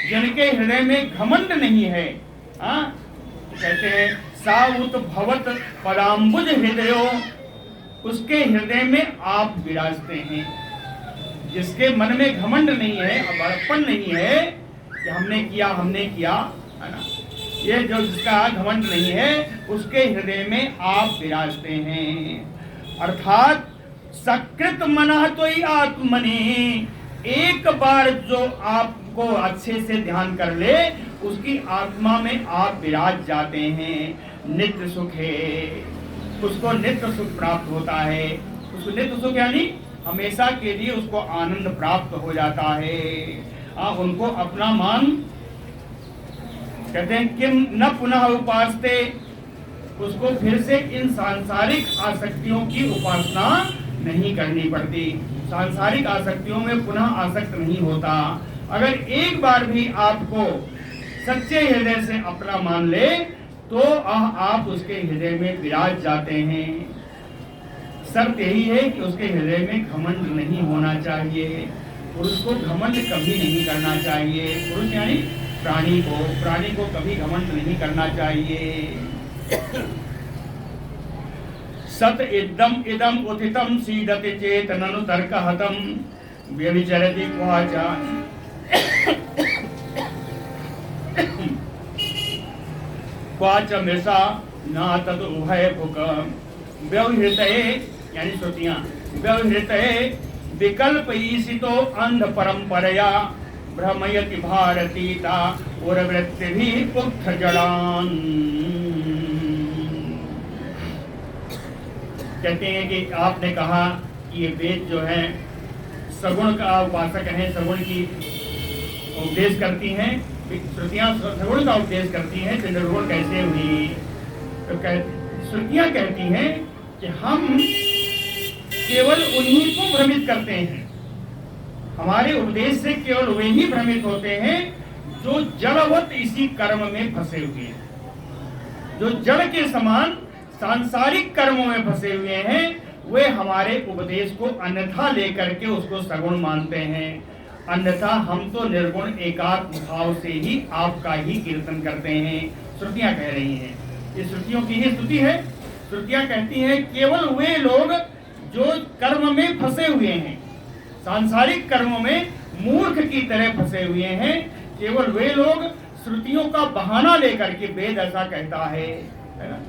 जिनके हृदय में घमंड नहीं है, कहते हैं साउत भवत पदाम्बुज हृदयो, उसके हृदय में आप विराजते हैं। जिसके मन में घमंड नहीं है, बड़प्पन नहीं है कि हमने किया है ना, ये जो जिसका घमंड नहीं है उसके हृदय में आप विराजते हैं। अर्थात सकृत मना तो ही आत्मनि, एक बार जो आपको अच्छे से ध्यान कर ले उसकी आत्मा में आप विराज जाते हैं। नित्य सुख है, उसको नित्य सुख प्राप्त होता है। उसको नित्य सुख यानी हमेशा के लिए उसको आनंद प्राप्त हो जाता है। उनको अपना मान कहते हैं किम न पुनः उपासते, उसको फिर से इन सांसारिक आसक्तियों की उपासना नहीं करनी पड़ती। सांसारिक आसक्तियों में पुनः आसक्त नहीं होता। अगर एक बार भी आपको सच्चे हृदय से अपना मान ले तो आप उसके हृदय में विराज जाते हैं। शर्त यही है कि उसके हृदय में घमंड नहीं होना चाहिए। पुरुष को घमंड कभी नहीं करना चाहिए। पुरुष यानी प्राणी को कभी घमंड नहीं करना चाहिए। सत इदम उत्थितम सीदति चेत ननु तर्क हतम व्यभिचरति क्वाचा। क्वाच मृषा न तद उभय भुक व्यवहृतये यानी श्रुतियां व्यवहृतये विकल्प ईशितो अंध परंपरया भ्रमयति भारतीता और वृत्ति भी उक्त जड़ान। कहते हैं कि आपने कहा कि ये वेद जो है सगुण का उपासक है, सगुण की उपदेश करती हैं। श्रुतियां सगुण का उपदेश करती हैं तो निर्गुण कैसे हुई? तो श्रुतियां कहती हैं कि हम केवल उन्हीं को भ्रमित करते हैं। हमारे उपदेश से केवल वे ही भ्रमित होते हैं जो जड़वत इसी कर्म में फंसे हुए हैं। जो जड़ के समान सांसारिक कर्मों में फंसे हुए हैं वे हमारे उपदेश को अन्यथा लेकर के उसको सगुण मानते हैं। अन्यथा हम तो निर्गुण एकात्म भाव से ही आपका ही कीर्तन करते हैं। श्रुतियां कह रही हैं, ये श्रुतियों की ही स्तुति है। श्रुतियां कहती हैं केवल वे लोग जो कर्म में फंसे हुए हैं, सांसारिक कर्मों में मूर्ख की तरह फंसे हुए हैं, केवल वे लोग श्रुतियों का बहाना लेकर के वेद ऐसा कहता है ना,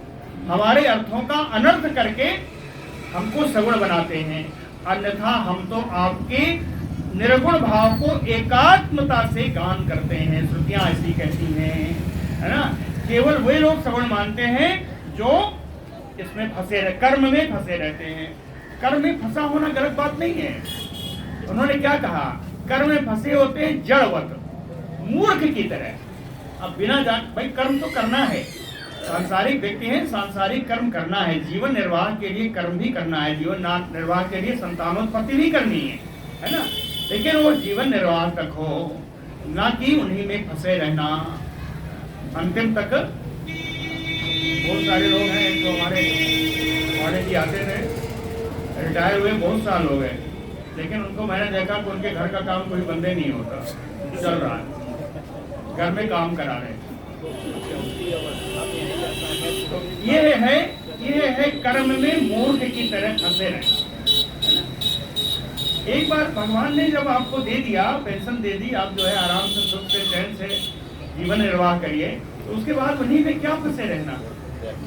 हमारे अर्थों का अनर्थ करके हमको सगुण बनाते हैं। अन्यथा हम तो आपके निर्गुण भाव को एकात्मता से गान करते हैं। श्रुतियां ऐसी कहती हैं, है ना। केवल वे लोग सगुण मानते हैं जो इसमें फंसे कर्म में फंसे रहते हैं। कर्म में फंसा होना गलत बात नहीं है। उन्होंने क्या कहा? कर्म में फंसे होते हैं जड़वत, मूर्ख की तरह। अब बिना जान भाई कर्म तो करना है, सांसारिक व्यक्ति है, सांसारिक कर्म करना है, जीवन निर्वाह के लिए कर्म भी करना है, जीवन निर्वाह के लिए संतानोत्पत्ति भी करनी है ना। लेकिन वो जीवन निर्वाह तक हो, ना कि उन्हीं में फंसे रहना अंतिम तक। बहुत सारे लोग हैं जो हमारे जी आते थे, रिटायर हुए बहुत साल हो गए, लेकिन उनको मैंने देखा कि उनके घर का काम कोई बंदे नहीं होता, चल रहा है, घर में काम करा रहे। तो ये है कर्म में मूर्ख की तरह फंसे रहे। एक बार भगवान ने जब आपको दे दिया, पेंशन दे दी, आप जो है आराम से सुख से चैन से जीवन निर्वाह करिए, तो उसके बाद उन्हीं में क्या फंसे रहना।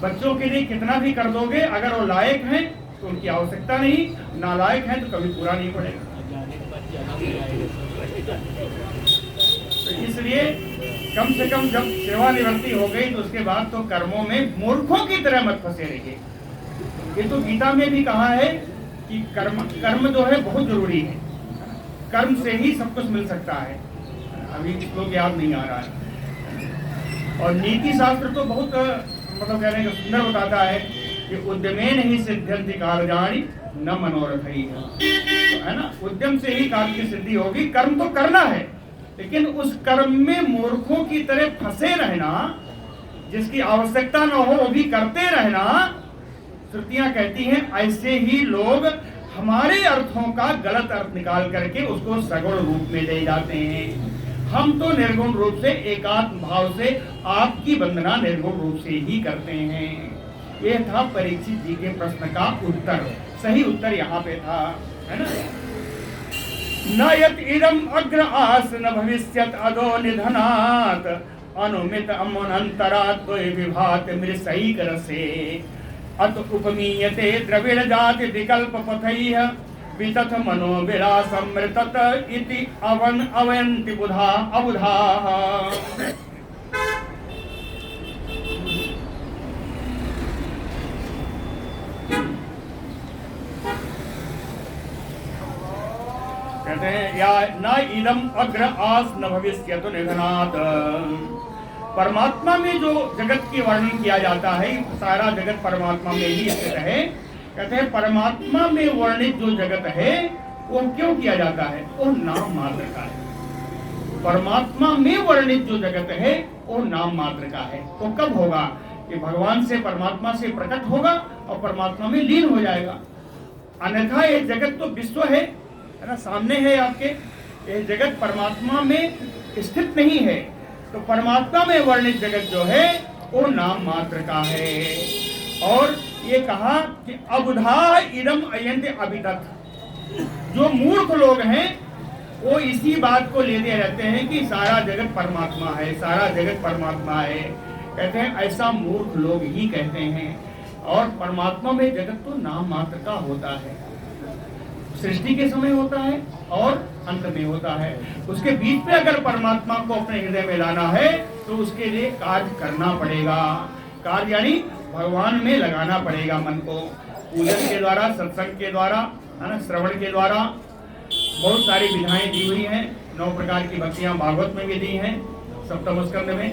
बच्चों के लिए कितना भी कर दोगे, अगर वो लायक हैं तो उनकी आवश्यकता नहीं, नालायक हैं तो कभी पूरा नहीं पड़ेगा। तो इसलिए कम से कम जब सेवानिवृत्ति हो गई तो उसके बाद तो कर्मों में मूर्खों की तरह मत फंसे रहिए। ये तो गीता में भी कहा है कि कर्म जो है बहुत जरूरी है, कर्म से ही सब कुछ मिल सकता है। अभी लोग याद नहीं आ रहा है। और नीति शास्त्र तो बहुत मतलब कहने का सुंदर बताता है कि उद्यमेन ही सिद्ध्यन्ति कार्याणि न मनोरथ ही, है ना। उद्यम से ही कार्य की सिद्धि होगी। कर्म तो करना है, लेकिन उस कर्म में मूर्खों की तरह फंसे रहना, जिसकी आवश्यकता न हो वो भी करते रहना, श्रुतियां कहती हैं ऐसे ही लोग हमारे अर्थों का गलत अर्थ निकाल करके उसको सगुण रूप में ले जाते हैं। हम तो निर्गुण रूप से एकात्म भाव से आपकी वंदना निर्गुण रूप से ही करते हैं। यह था परीक्षित जी के प्रश्न का उत्तर। सही उत्तर यहाँ पे था, है ना। न यत् इदम् अग्र आस न भविष्यत् अदो निधनात् अनुमित अमनंतरा त्वयि विभात मृषैक रसे अत उपमीयते द्रविड़ जाति विकल्प पथैः वितथ मनो विलासमृतत इति अवयन्ति बुधा अबुधाः। कहते हैं या न इदम अग्र आस न भविष्यतु निधनात्। परमात्मा में जो जगत की वर्णन किया जाता है, सारा जगत परमात्मा में ही स्थित है। कहते हैं परमात्मा में वर्णित जो जगत है वो क्यों किया जाता है? वो नाम मात्र का है। परमात्मा में वर्णित जो जगत है वो नाम मात्र का है। तो कब होगा? कि भगवान से परमात्मा से प्रकट होगा और परमात्मा में लीन हो जाएगा। अन्यथा ये जगत तो विश्व है ना, सामने है आपके। ये जगत परमात्मा में स्थित नहीं है। तो परमात्मा में वर्णित जगत जो है वो नाम मात्र का है। और ये कहा कि अबुधा इदम अयन्ति अभितथ। जो मूर्ख लोग हैं वो इसी बात को लेते रहते हैं कि सारा जगत परमात्मा है, सारा जगत परमात्मा है। कहते हैं ऐसा मूर्ख लोग ही कहते हैं। और परमात्मा में जगत तो नाम मात्र का होता है। सृष्टि के समय होता है और अंत में होता है। उसके बीच में अगर परमात्मा को अपने हृदय में लाना है तो उसके लिए कार्य करना पड़ेगा। कार्य यानी भगवान में लगाना पड़ेगा मन को, पूजन के द्वारा, सत्संग के द्वारा, है ना, श्रवण के द्वारा। बहुत सारी विधाएं दी हुई हैं। 9 प्रकार की भक्तियां भागवत में भी दी हैं, सप्तम स्कंद में,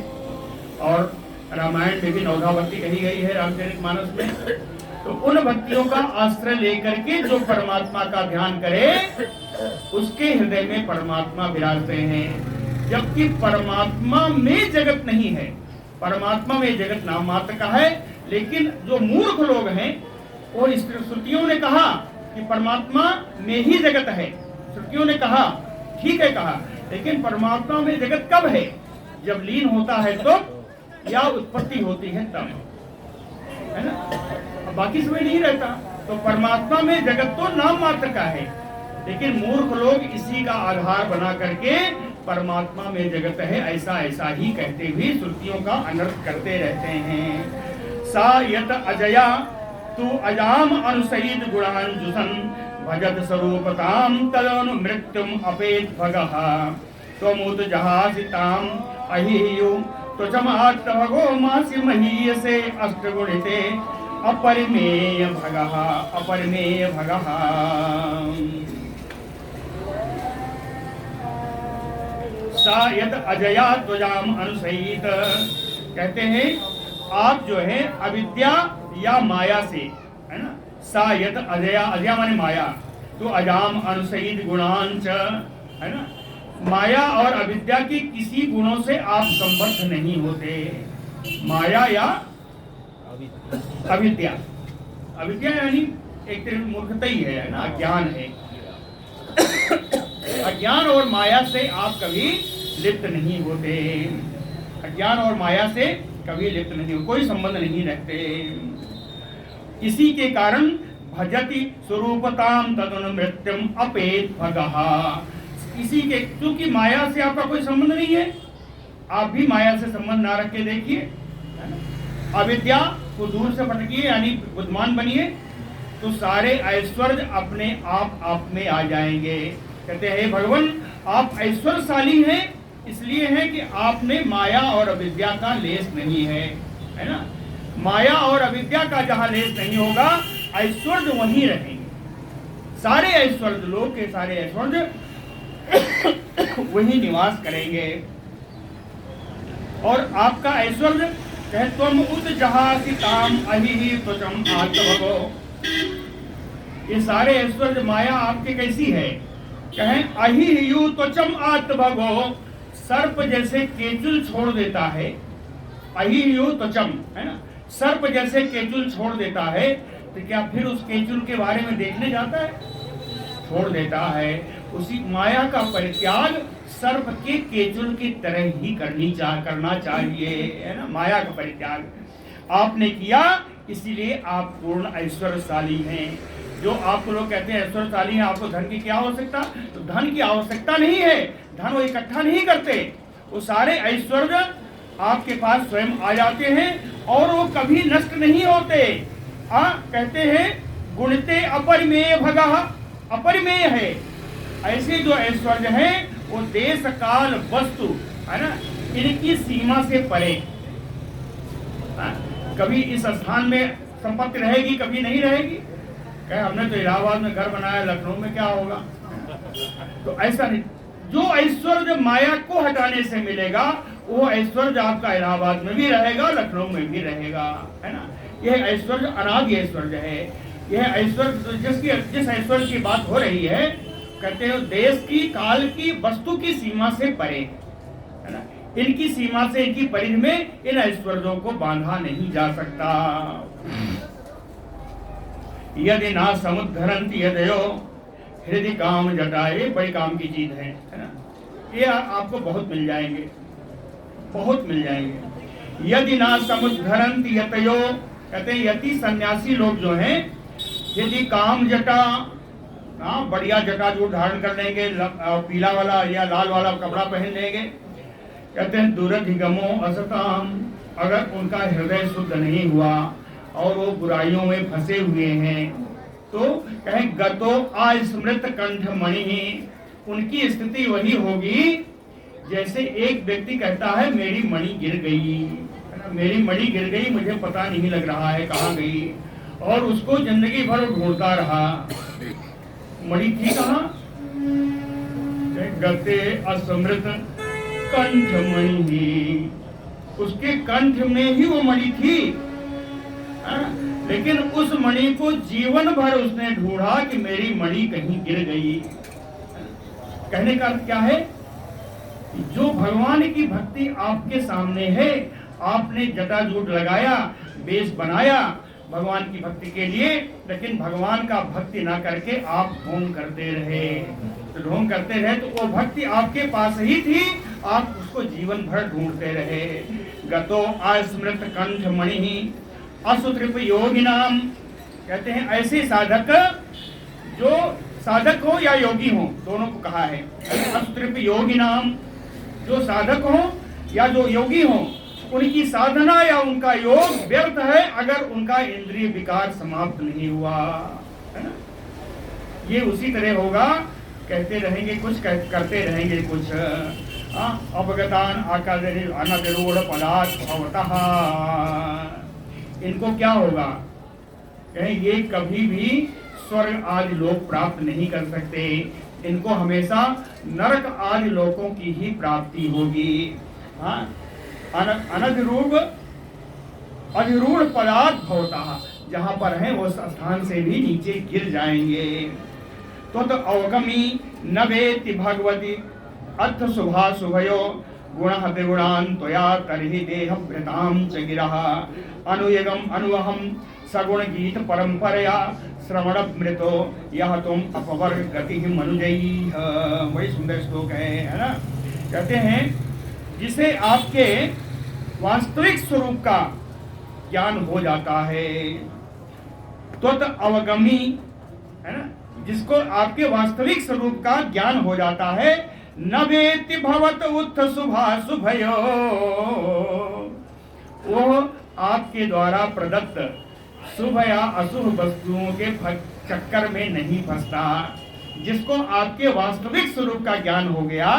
और रामायण में भी 9धा भक्ति कही गई है, रामचरितमानस में। तो उन भक्तियों का आश्रय लेकर के जो परमात्मा का ध्यान करे उसके हृदय में परमात्मा विराजते हैं। जबकि परमात्मा में जगत नहीं है। परमात्मा में जगत नाम मात्र का है। लेकिन जो मूर्ख लोग हैं वो श्रुतियों ने कहा कि परमात्मा में ही जगत है। श्रुतियों ने कहा, ठीक है कहा, लेकिन परमात्मा में जगत कब है? जब लीन होता है तो, या उत्पत्ति होती है तब, है ना। बाकी समय नहीं रहता। तो परमात्मा में जगत तो नाम मात्र का है। लेकिन मूर्ख लोग इसी का आधार बना करके परमात्मा में जगत है ऐसा ऐसा ही कहते हुए श्रुतियों का अनर्थ करते रहते हैं। सा यत अजया तू अजाम अनुसहित गुणांजुसन भजत स्वरूपताम तदनु मृत्युम अपेत भगः त्वमुत जहासिताम अहियु त्वचमात् भगो मासि महीयसे अष्टगुणिते अपरिमेय भगः अपरिमेय भगः। सा यत अजया त्वजाम अनुसहित। कहते हैं आप जो है अविद्या या माया से, है ना, सा यत अजया, अजया माने माया, तो अजाम अनुसहित गुणांच, है ना, माया और अविद्या के किसी गुणों से आप संबद्ध नहीं होते। माया या अविद्या, अविद्या यानी एक तरह मूर्खता ही है ना, अज्ञान है। अज्ञान और माया से आप कभी लिप्त नहीं होते। अज्ञान और माया से कभी लिप्त नहीं हो, कोई संबंध नहीं रखते। इसी के कारण भजति स्वरूपताम तदनु मृत्युम अपेत भगः। इसी के, क्योंकि माया से आपका कोई संबंध नहीं है, आप भी माया से संबंध ना रख के देखिए। अविद्या को दूर से भटकिए यानी बुद्धिमान बनिए, तो सारे ऐश्वर्य अपने आप में आ जाएंगे। कहते हैं भगवान आप ऐश्वर्यशाली हैं, इसलिए है कि आपने माया और अविद्या का लेस नहीं है ना। माया और अविद्या का जहां लेस नहीं होगा ऐश्वर्य वहीं रहेंगे। सारे ऐश्वर्य, लोक के सारे ऐश्वर्य वहीं निवास करेंगे। और आपका ऐश्वर्य कहे तुम उत जहासिताम अहि त्वचम आत्मभगो। ये सारे ऐश्वर्य माया आपके कैसी है? कहे अहियु त्वचम आत्मभगो, सर्प जैसे केचुल छोड़ देता है। अहियु त्वचम, है ना, सर्प जैसे केचुल छोड़ देता है, तो क्या फिर उस केचुल के बारे में देखने जाता है? छोड़ देता है। उसी माया का परित्याग सर्प के केचुल की तरह ही करना चाहिए, है ना। माया का परित्याग आपने किया, इसीलिए आप पूर्ण ऐश्वर्यशाली हैं। जो आप लोग कहते हैं ऐश्वर्यशाली हैं, आपको धन की क्या आवश्यकता? तो धन की आवश्यकता नहीं है, धन वो इकट्ठा नहीं करते। वो सारे ऐश्वर्य आपके पास स्वयं आ जाते हैं और वो कभी नष्ट नहीं होते। कहते हैं गुणते अपरिमेय भगः, अपरिमेय है। ऐसे जो ऐश्वर्य है वो देश काल वस्तु है ना, इनकी सीमा से परे। कभी इस स्थान में संपत्ति रहेगी, कभी नहीं रहेगी। कहे हमने तो इलाहाबाद में घर बनाया, लखनऊ में क्या होगा? तो ऐसा नहीं। जो ऐश्वर्य माया को हटाने से मिलेगा वो ऐश्वर्य आपका इलाहाबाद में भी रहेगा, लखनऊ में भी रहेगा, है ना। यह ऐश्वर्य अनादि ऐश्वर्य है। यह ऐश्वर्य जिस ऐश्वर्य की बात हो रही है, कहते हैं देश की, काल की, वस्तु की सीमा से परे, है ना। इनकी सीमा से, इनकी परिधि में इन ऐश्वर्यों को बांधा नहीं जा सकता। यदि ना समुद्धरंति यदयो हृदय काम जटाए, बड़ी काम की चीज है ना। ये आपको बहुत मिल जाएंगे, बहुत मिल जाएंगे। यदि ना समुद्धरंति यतयो, कहते हैं यति सन्यासी लोग जो हैं, यदि काम जटा, बढ़िया जटा जो धारण कर लेंगे, पीला वाला या लाल वाला कपड़ा पहन लेंगे। कहते हैं दुरधिगमो असताम, अगर उनका हृदय शुद्ध नहीं हुआ और वो बुराइयों में फंसे हुए हैं, तो कहें गतो अस्मृत कंठ मणि, उनकी स्थिति वही होगी जैसे एक व्यक्ति कहता है मेरी मणि गिर गई, मेरी मणि गिर गई, मुझे पता नहीं लग रहा है कहाँ गई, और उसको जिंदगी भर ढूंढता रहा, मणि थी कहाँ? गते असमृत कंठ मणि, उसके कंठ में ही वो मणि थी, लेकिन उस मणि को जीवन भर उसने ढूंढा कि मेरी मणि कहीं गिर गई। कहने का अर्थ क्या है? जो भगवान की भक्ति आपके सामने है, आपने जटाजूट लगाया, बेस बनाया भगवान की भक्ति के लिए, लेकिन भगवान का भक्ति ना करके आप ढोंग करते रहे, तो ढोंग करते रहे, तो वो भक्ति आपके पास ही थी, आप उसको जीवन भर ढूंढते रहे। गतो अस्मृत कंठ मणि असुतृप योगी नाम, कहते हैं ऐसे साधक, जो साधक हो या योगी हो, दोनों को कहा है। असुतृप योगी नाम, जो साधक हो या जो योगी हो, उनकी साधना या उनका योग व्यर्थ है अगर उनका इंद्रिय विकार समाप्त नहीं हुआ, है ना। ये उसी तरह होगा, कहते रहेंगे कुछ, करते रहेंगे कुछ। अवगतान अनविरूढ़ पदार्थ भवतः, इनको क्या होगा? कहें ये कभी भी स्वर्ग आदि लोक प्राप्त नहीं कर सकते, इनको हमेशा नरक आदि लोकों की ही प्राप्ति होगी। अधिरूढ़ पदार्थ भवतः, जहां पर है वो स्थान से भी नीचे गिर जाएंगे। तो अवगमी न वेति भगवती अर्थ शुभा शुभयो गुण विगुणान त्वया तर्हि देह भृताम च गिरः अनुयगम अनुवहम सगुण गीत परंपरया श्रवण मृतो यह तुम अपवर्ग गति मनुजयी। बड़ी सुंदर श्लोक है ना। कहते हैं जिसे आपके वास्तविक स्वरूप का ज्ञान हो जाता है, तो अवगमी, है ना, जिसको आपके वास्तविक स्वरूप का ज्ञान हो जाता है, न वेति भवत उत्थ शुभा शुभयो, वो आपके द्वारा प्रदत्त शुभ या अशुभ वस्तुओं के चक्कर में नहीं फंसता। जिसको आपके वास्तविक स्वरूप का ज्ञान हो गया,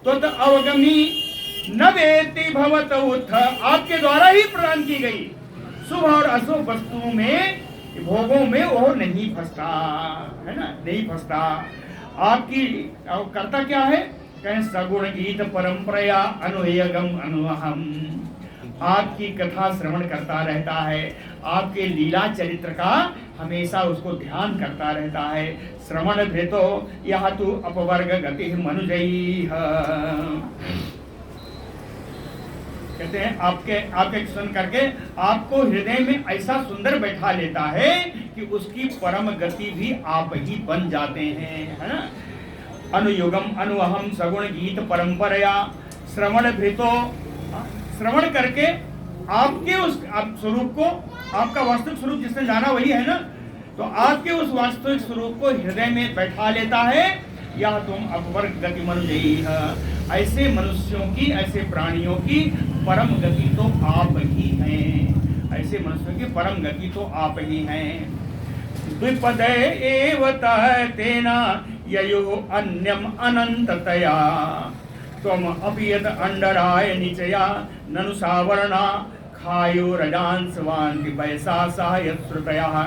तो अवगमी न वेति भवत उत्थ, आपके द्वारा ही प्रदान की गई शुभ और अशुभ वस्तुओं में, भोगों में वो नहीं फंसता, है ना, नहीं फंसता। आपकी कर्ता क्या है? कहें सगुण गीत परंपरा अनुयगम अनुहम, आपकी कथा श्रवण करता रहता है, आपके लीला चरित्र का हमेशा उसको ध्यान करता रहता है। श्रवण भृतो यह तू अपवर्ग गति मनुजयी, कहते हैं आपके सुन करके आपको हृदय में ऐसा सुंदर बैठा लेता है कि उसकी परम गति भी आप ही बन जाते हैं, है ना। अनुयुगम अनुअहम सगुण गीत परंपरया श्रवण भृतो, श्रवण करके आपके उस स्वरूप को, आपका वास्तविक स्वरूप जिसने जाना वही है ना, तो आपके उस वास्तविक स्वरूप को हृदय में बैठा लेता है। यह तुम अपवर्ग गति मनुजयी, ऐसे मनुष्यों की, ऐसे प्राणियों की परम गति तो आप ही हैं। ऐसे मनुष्यों की परम गति तो आप ही हैं। द्विपदय एव तेना ययो अन्यम अनंततया त्वम अपि यद अंडराय निचया ननु सावर्णा खायो रजांस वान्ति वैसा सायश्रुतयः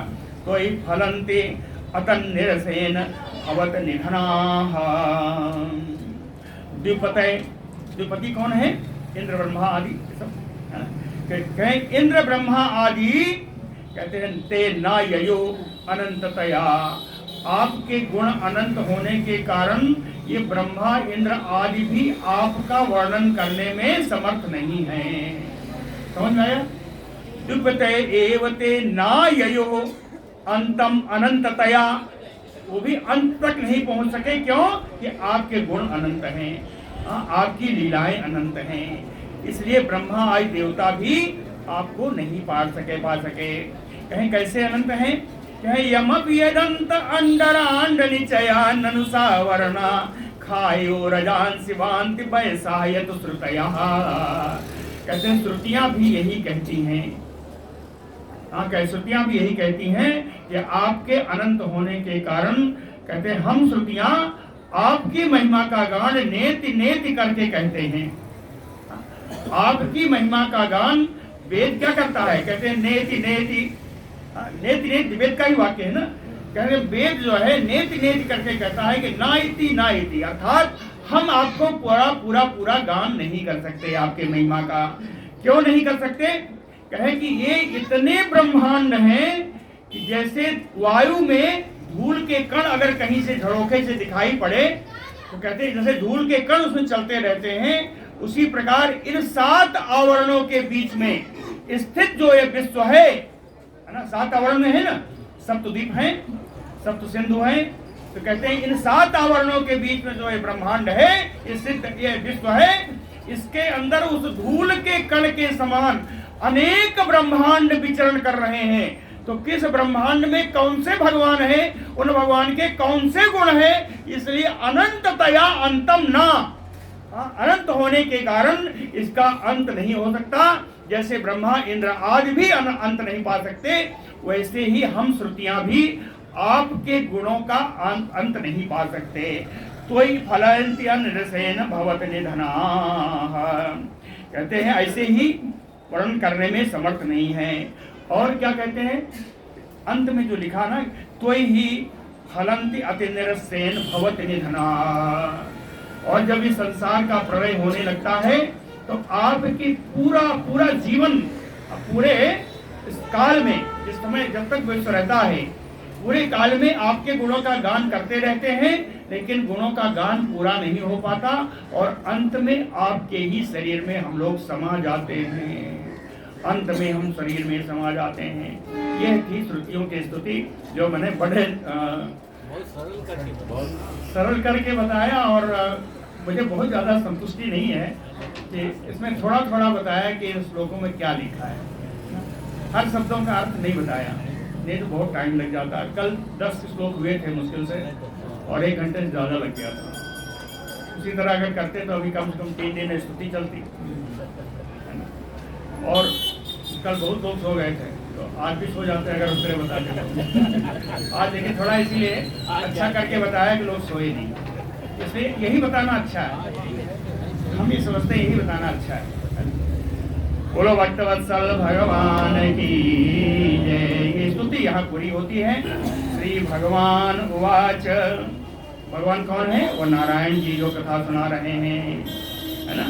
त्वयि फलन्ति अतन्निरसेन अवत निधनाः। द्विपतय, द्विपति कौन है? इंद्र ब्रह्मा आदि सब कहें। इंद्र ब्रह्मा आदि कहते हैं ते ना ययो अनंततया, आपके गुण अनंत होने के कारण ये ब्रह्मा इंद्र आदि भी आपका वर्णन करने में समर्थ नहीं है। समझ में आया? द्विपतय एवते ना ययो अंतम अनंततया, वो भी अंत तक नहीं पहुंच सके। क्यों? कि आपके गुण अनंत हैं, आपकी लीलाएं अनंत हैं। इसलिए ब्रह्मा आदि देवता भी आपको नहीं पा सके। कहें कैसे अनंत हैं? कहें यमपि यदंत अंडरांड निचया ननु सावर्णा खायो रजान शिवांति वैसायत श्रुतयः। कहते हैं श्रुतियां भी यही कहती हैं, श्रुतियां भी यही कहती हैं कि आपके अनंत होने के कारण, कहते हैं हम श्रुतियां आपकी महिमा का गान नेति नेति करके कहते हैं। आपकी महिमा का गान वेद क्या करता है? कहते हैं नेति नेति, नेति नेति वेद का ही वाक्य है ना। कहते हैं वेद जो है नेति नेति करके कहता है कि ना इति ना इति, अर्थात हम आपको पूरा गान नहीं कर सकते आपके महिमा का। क्यों नहीं कर सकते? कहे कि ये इतने ब्रह्मांड हैं कि जैसे वायु में धूल के कण अगर कहीं से झरोखे से दिखाई पड़े तो कहते हैं जैसे धूल के कण उसमें चलते रहते हैं, उसी प्रकार इन 7 आवरणों के बीच में स्थित जो ये विश्व है ना, 7 आवरण में है ना, सप्तद्वीप हैं, सप्त सिंधु हैं, तो कहते हैं इन 7 आवरणों के बीच में जो ये ब्रह्मांड है, ये विश्व है, इसके अंदर उस धूल के कण के समान अनेक ब्रह्मांड विचरण कर रहे हैं। तो किस ब्रह्मांड में कौन से भगवान है, उन भगवान के कौन से गुण है, इसलिए अनंततया अंतम ना, अनंत होने के कारण इसका अंत नहीं हो सकता। जैसे ब्रह्मा इंद्र आदि भी अंत नहीं पा सकते, वैसे ही हम श्रुतियां भी आपके गुणों का अंत नहीं पा सकते। त्वयि फलन्ति अनिरसेन भवत निधनाः। कहते हैं ऐसे ही वर्णन करने में समर्थ नहीं है। और क्या कहते हैं अंत में जो लिखा ना, त्वयि फलन्ति अतिनिरसेन भवत निधनाः। और जब इस संसार का प्रलय होने लगता है तो आपकी पूरा जीवन, पूरे इस काल में, जिस समय जब तक विश्व रहता है, पूरे काल में आपके गुणों का गान करते रहते हैं, लेकिन गुणों का गान पूरा नहीं हो पाता और अंत में आपके ही शरीर में हम लोग समा जाते हैं। अंत में हम शरीर में समा जाते हैं। यह थी श्रुतियों की स्तुति, जो मैंने बड़े सरल करके बताया। और मुझे बहुत ज़्यादा संतुष्टि नहीं है कि इसमें थोड़ा थोड़ा बताया कि इन श्लोकों में क्या लिखा है, हर शब्दों का अर्थ नहीं बताया, नहीं तो बहुत टाइम लग जाता। कल 10 श्लोक हुए थे मुश्किल से, और 1 घंटे से ज़्यादा लग गया था। उसी तरह अगर करते तो अभी कम से कम 3 दिन स्तुति चलती। और कल बहुत लोग सो गए थे, तो आज भी सो जाते हैं अगर उस तरह बता के। आज लेकिन थोड़ा इसीलिए अच्छा करके बताया कि लोग सोए नहीं, इसलिए यही बताना अच्छा है। हम ये समझते हैं यही बताना अच्छा है। बोलो भक्तवत्सल भगवान की जय। ये स्तुति यहाँ पूरी होती है। श्री भगवान उवाच। भगवान कौन है? वो नारायण जी जो कथा सुना रहे हैं, है ना।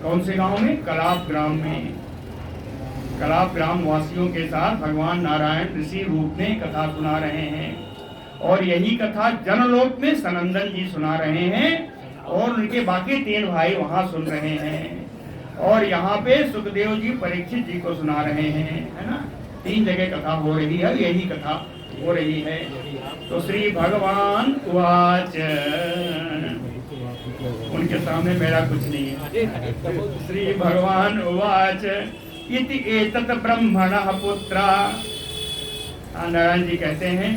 कौन से गांव में? कलाप ग्राम में। कलाप ग्राम वासियों के साथ भगवान नारायण ऋषि रूप में कथा सुना रहे हैं। और यही कथा जनलोक में सनंदन जी सुना रहे हैं, और उनके बाकी 3 भाई वहां सुन रहे हैं। और यहाँ पे सुखदेव जी परीक्षित जी को सुना रहे हैं, है ना। 3 जगह कथा हो रही है, यही कथा हो रही है। तो श्री भगवान उवाच, उनके सामने मेरा कुछ नहीं है। श्री भगवान उवाच इति एतत् ब्रह्मणः पुत्रा। नारायण जी कहते हैं,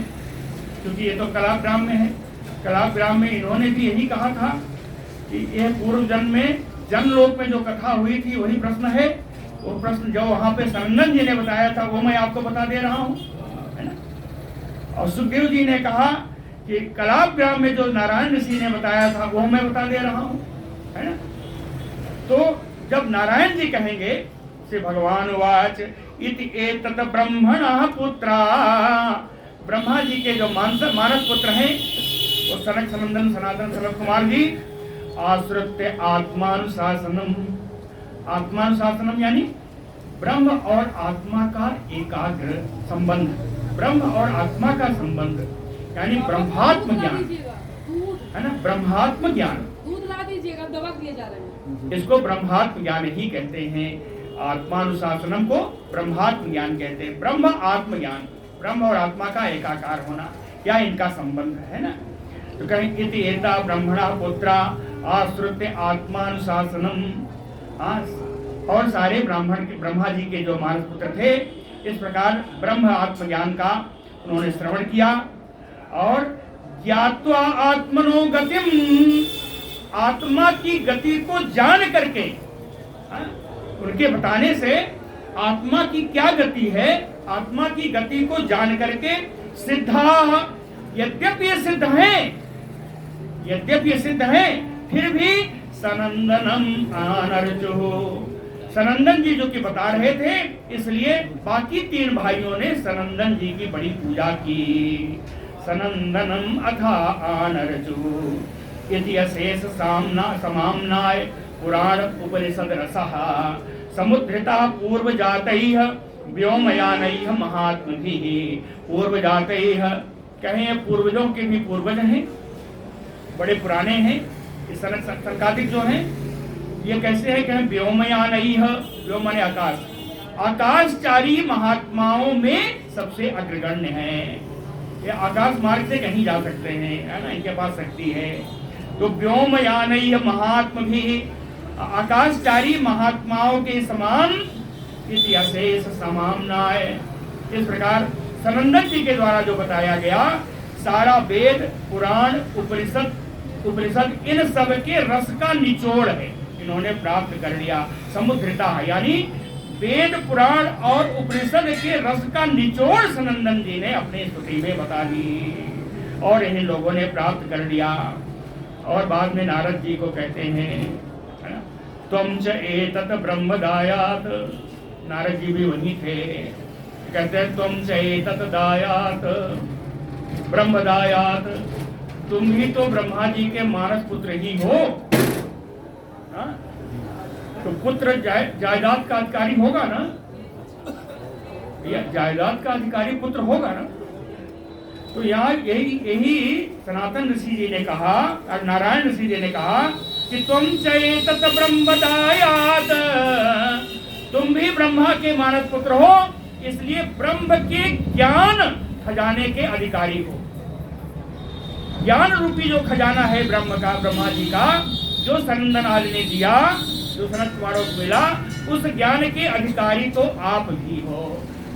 क्योंकि ये तो कलाप ग्राम में है, कलाप ग्राम में इन्होंने भी यही कहा था कि यह पूर्व जन्म में जनलोक में जो कथा हुई थी वही प्रश्न है। वो प्रश्न जो वहां पे सनंदन जी ने बताया था वो मैं आपको बता दे रहा हूँ, है ना। और सुखदेव जी ने कहा कि कलापग्राम में जो नारायण ऋषि ने बताया था वो मैं बता दे रहा हूँ, है ना। तो जब नारायण जी कहेंगे श्री भगवान वाच इति एतत् ब्रह्मणः पुत्रा, ब्रह्मा जी के जो मानस पुत्र हैं वो सनक सनंदन सनातन सनत कुमार जी, आश्रित्य आत्मानुशासनम, आत्मानुशासनम यानी ब्रह्म और आत्मा का एकाग्र संबंध, ब्रह्म और आत्मा का संबंध यानी ब्रह्मात्म ज्ञान, है ना, ब्रह्मात्म ज्ञान। दूध ला दीजिएगा, दवा दिए जा रहे हैं। इसको ब्रह्मात्म ज्ञान ही कहते हैं। आत्मानुशासनम को ब्रह्मात्म ज्ञान कहते हैं। ब्रह्म आत्म ज्ञान, ब्रह्म और आत्मा का एकाकार होना, क्या इनका संबंध है ना। तो कहें इति एता ब्रह्मणा पुत्रा आश्रित्य आत्मानुशासनम, और सारे ब्राह्मण के ब्रह्मा जी के जो मानस पुत्र थे इस प्रकार ब्रह्म आत्मज्ञान का उन्होंने श्रवण किया और ज्ञात्वा आत्मनो गतिम, आत्मा की गति को जान करके, उनके बताने से आत्मा की क्या गति है, आत्मा की गति को जान करके सिद्धा, यद्यपि सिद्ध है, यद्यपि सिद्ध है फिर भी सनंदनम आनर्चो, सनंदन जी जो कि बता रहे थे इसलिए बाकी तीन भाइयों ने सनंदन जी की बड़ी पूजा की। सनंदनम अथा आनर्चो इति अशेष समाम्नाय पुराण उपनिषद रसः समुद्धृता पूर्व जातैः व्योमयानैः महात्मभिः, पूर्व जातैः कहें पूर्वजों के भी पूर्वज हैं, बड़े पुराने हैं। इस सनकादिक जो हैं ये कैसे है, कहें व्योमयानैः, व्योम माने आकाश, आकाशचारी महात्माओं में सबसे अग्रगण्य है। ये आकाश मार्ग से कहीं जा सकते हैं, है ना, इनके पास शक्ति है। तो व्योमयानैः महात्मभिः, आकाशचारी महात्माओं के समान इति अशेष समाम्नाय, इस प्रकार सनंदन जी के द्वारा जो बताया गया सारा वेद पुराण उपनिषद इन सब के रस का निचोड़ है, इन्होंने प्राप्त कर लिया। समुद्रता यानी वेद पुराण और उपनिषद के रस का निचोड़ सनंदन जी ने अपनी स्तुति में बता दी और इन लोगों ने प्राप्त कर लिया। और बाद में नारद जी को कहते हैं, है ना, त्वं च एतत् ब्रह्मदायात्, नारद जी भी वही थे, कहते हैं त्वं च एतत् दायात् ब्रह्मदायात्, तुम ही तो ब्रह्मा जी के मानस पुत्र ही हो। हाँ? तो पुत्र जायदाद का अधिकारी होगा ना, जायदाद का अधिकारी पुत्र होगा ना। तो यहाँ यही सनातन ऋषि जी ने कहा और नारायण ऋषि जी ने कहा कि तुम चैतत ब्रह्मदायात, तुम भी ब्रह्मा के मानस पुत्र हो, इसलिए ब्रह्म के ज्ञान खजाने के अधिकारी हो। ज्ञान रूपी जो खजाना है ब्रह्म का, ब्रह्मा जी का, जो सनंदन आदि ने दिया, जो सनत कुमारों को मिला, उस ज्ञान के अधिकारी तो आप भी हो,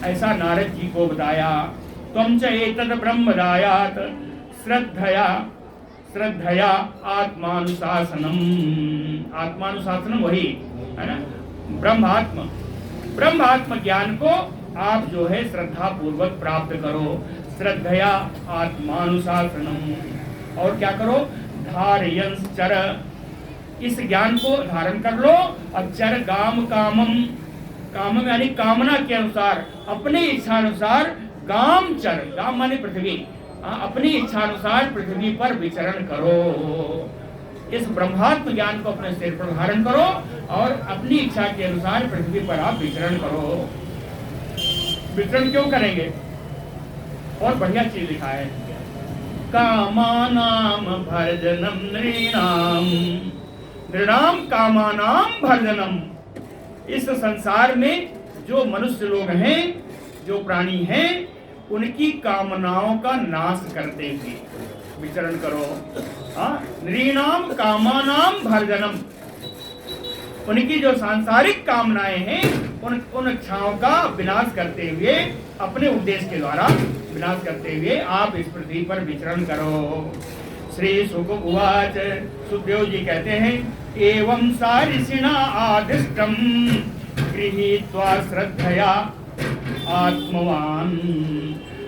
ऐसा नारद जी को बताया। त्वं च एतत् ब्रह्मदायात् श्रद्धया आत्मानुशासनम, आत्मानुशासनम वही है ना, ब्रह्मात्म ज्ञान को आप जो है श्रद्धा पूर्वक प्राप्त करो। श्रद्धया आत्मानुशासनम, और क्या करो, धारयंस चर, इस ज्ञान को धारण कर लो। और चर गाम कामम, कामम यानी कामना के अनुसार, अपने इच्छा अनुसार, गाम चर, गाम माने पृथ्वी, अपनी इच्छा अनुसार पृथ्वी पर विचरण करो। इस ब्रह्मात्म ज्ञान को अपने सिर पर धारण करो और अपनी इच्छा के अनुसार पृथ्वी पर आप विचरण करो। विचरण क्यों करेंगे, और बढ़िया चीज लिखा है, कामानाम भर्जनम नृणाम, नृणाम कामानाम भर्जनम। इस संसार में जो मनुष्य लोग हैं, जो प्राणी हैं, उनकी कामनाओं का नाश करते हुए विचरण करो। नृणाम कामानाम भर्जनम, उनकी जो सांसारिक कामनाएं हैं उन इच्छाओं का विनाश करते हुए, अपने उद्देश्य के द्वारा विनाश करते हुए आप इस पृथ्वी पर विचरण करो। श्री शुक उवाच, सुखदेव जी कहते हैं, एवं सा ऋषिणा आदिष्टम गृहीत्वा श्रद्धया आत्मवान्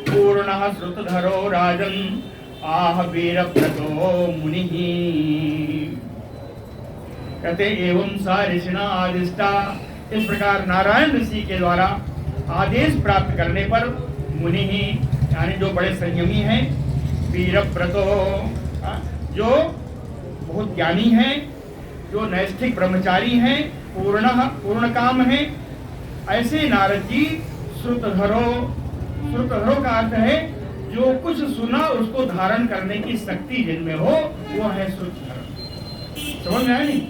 पूर्णः श्रुतधरो राजन् आह वीरव्रतो मुनिः। कहते एवं सा ऋषिणा आदिष्टा, इस प्रकार नारायण ऋषि के द्वारा आदेश प्राप्त करने पर मुनि यानी जो बड़े संयमी हैं, वीरव्रतो जो बहुत ज्ञानी हैं, जो नैष्ठिक ब्रह्मचारी हैं, पूर्ण काम है, ऐसे नारद जी श्रुतधरो, श्रुतधरो का अर्थ है जो कुछ सुना उसको धारण करने की शक्ति जिनमें हो वो है श्रुतधर। समझ में आया नहीं?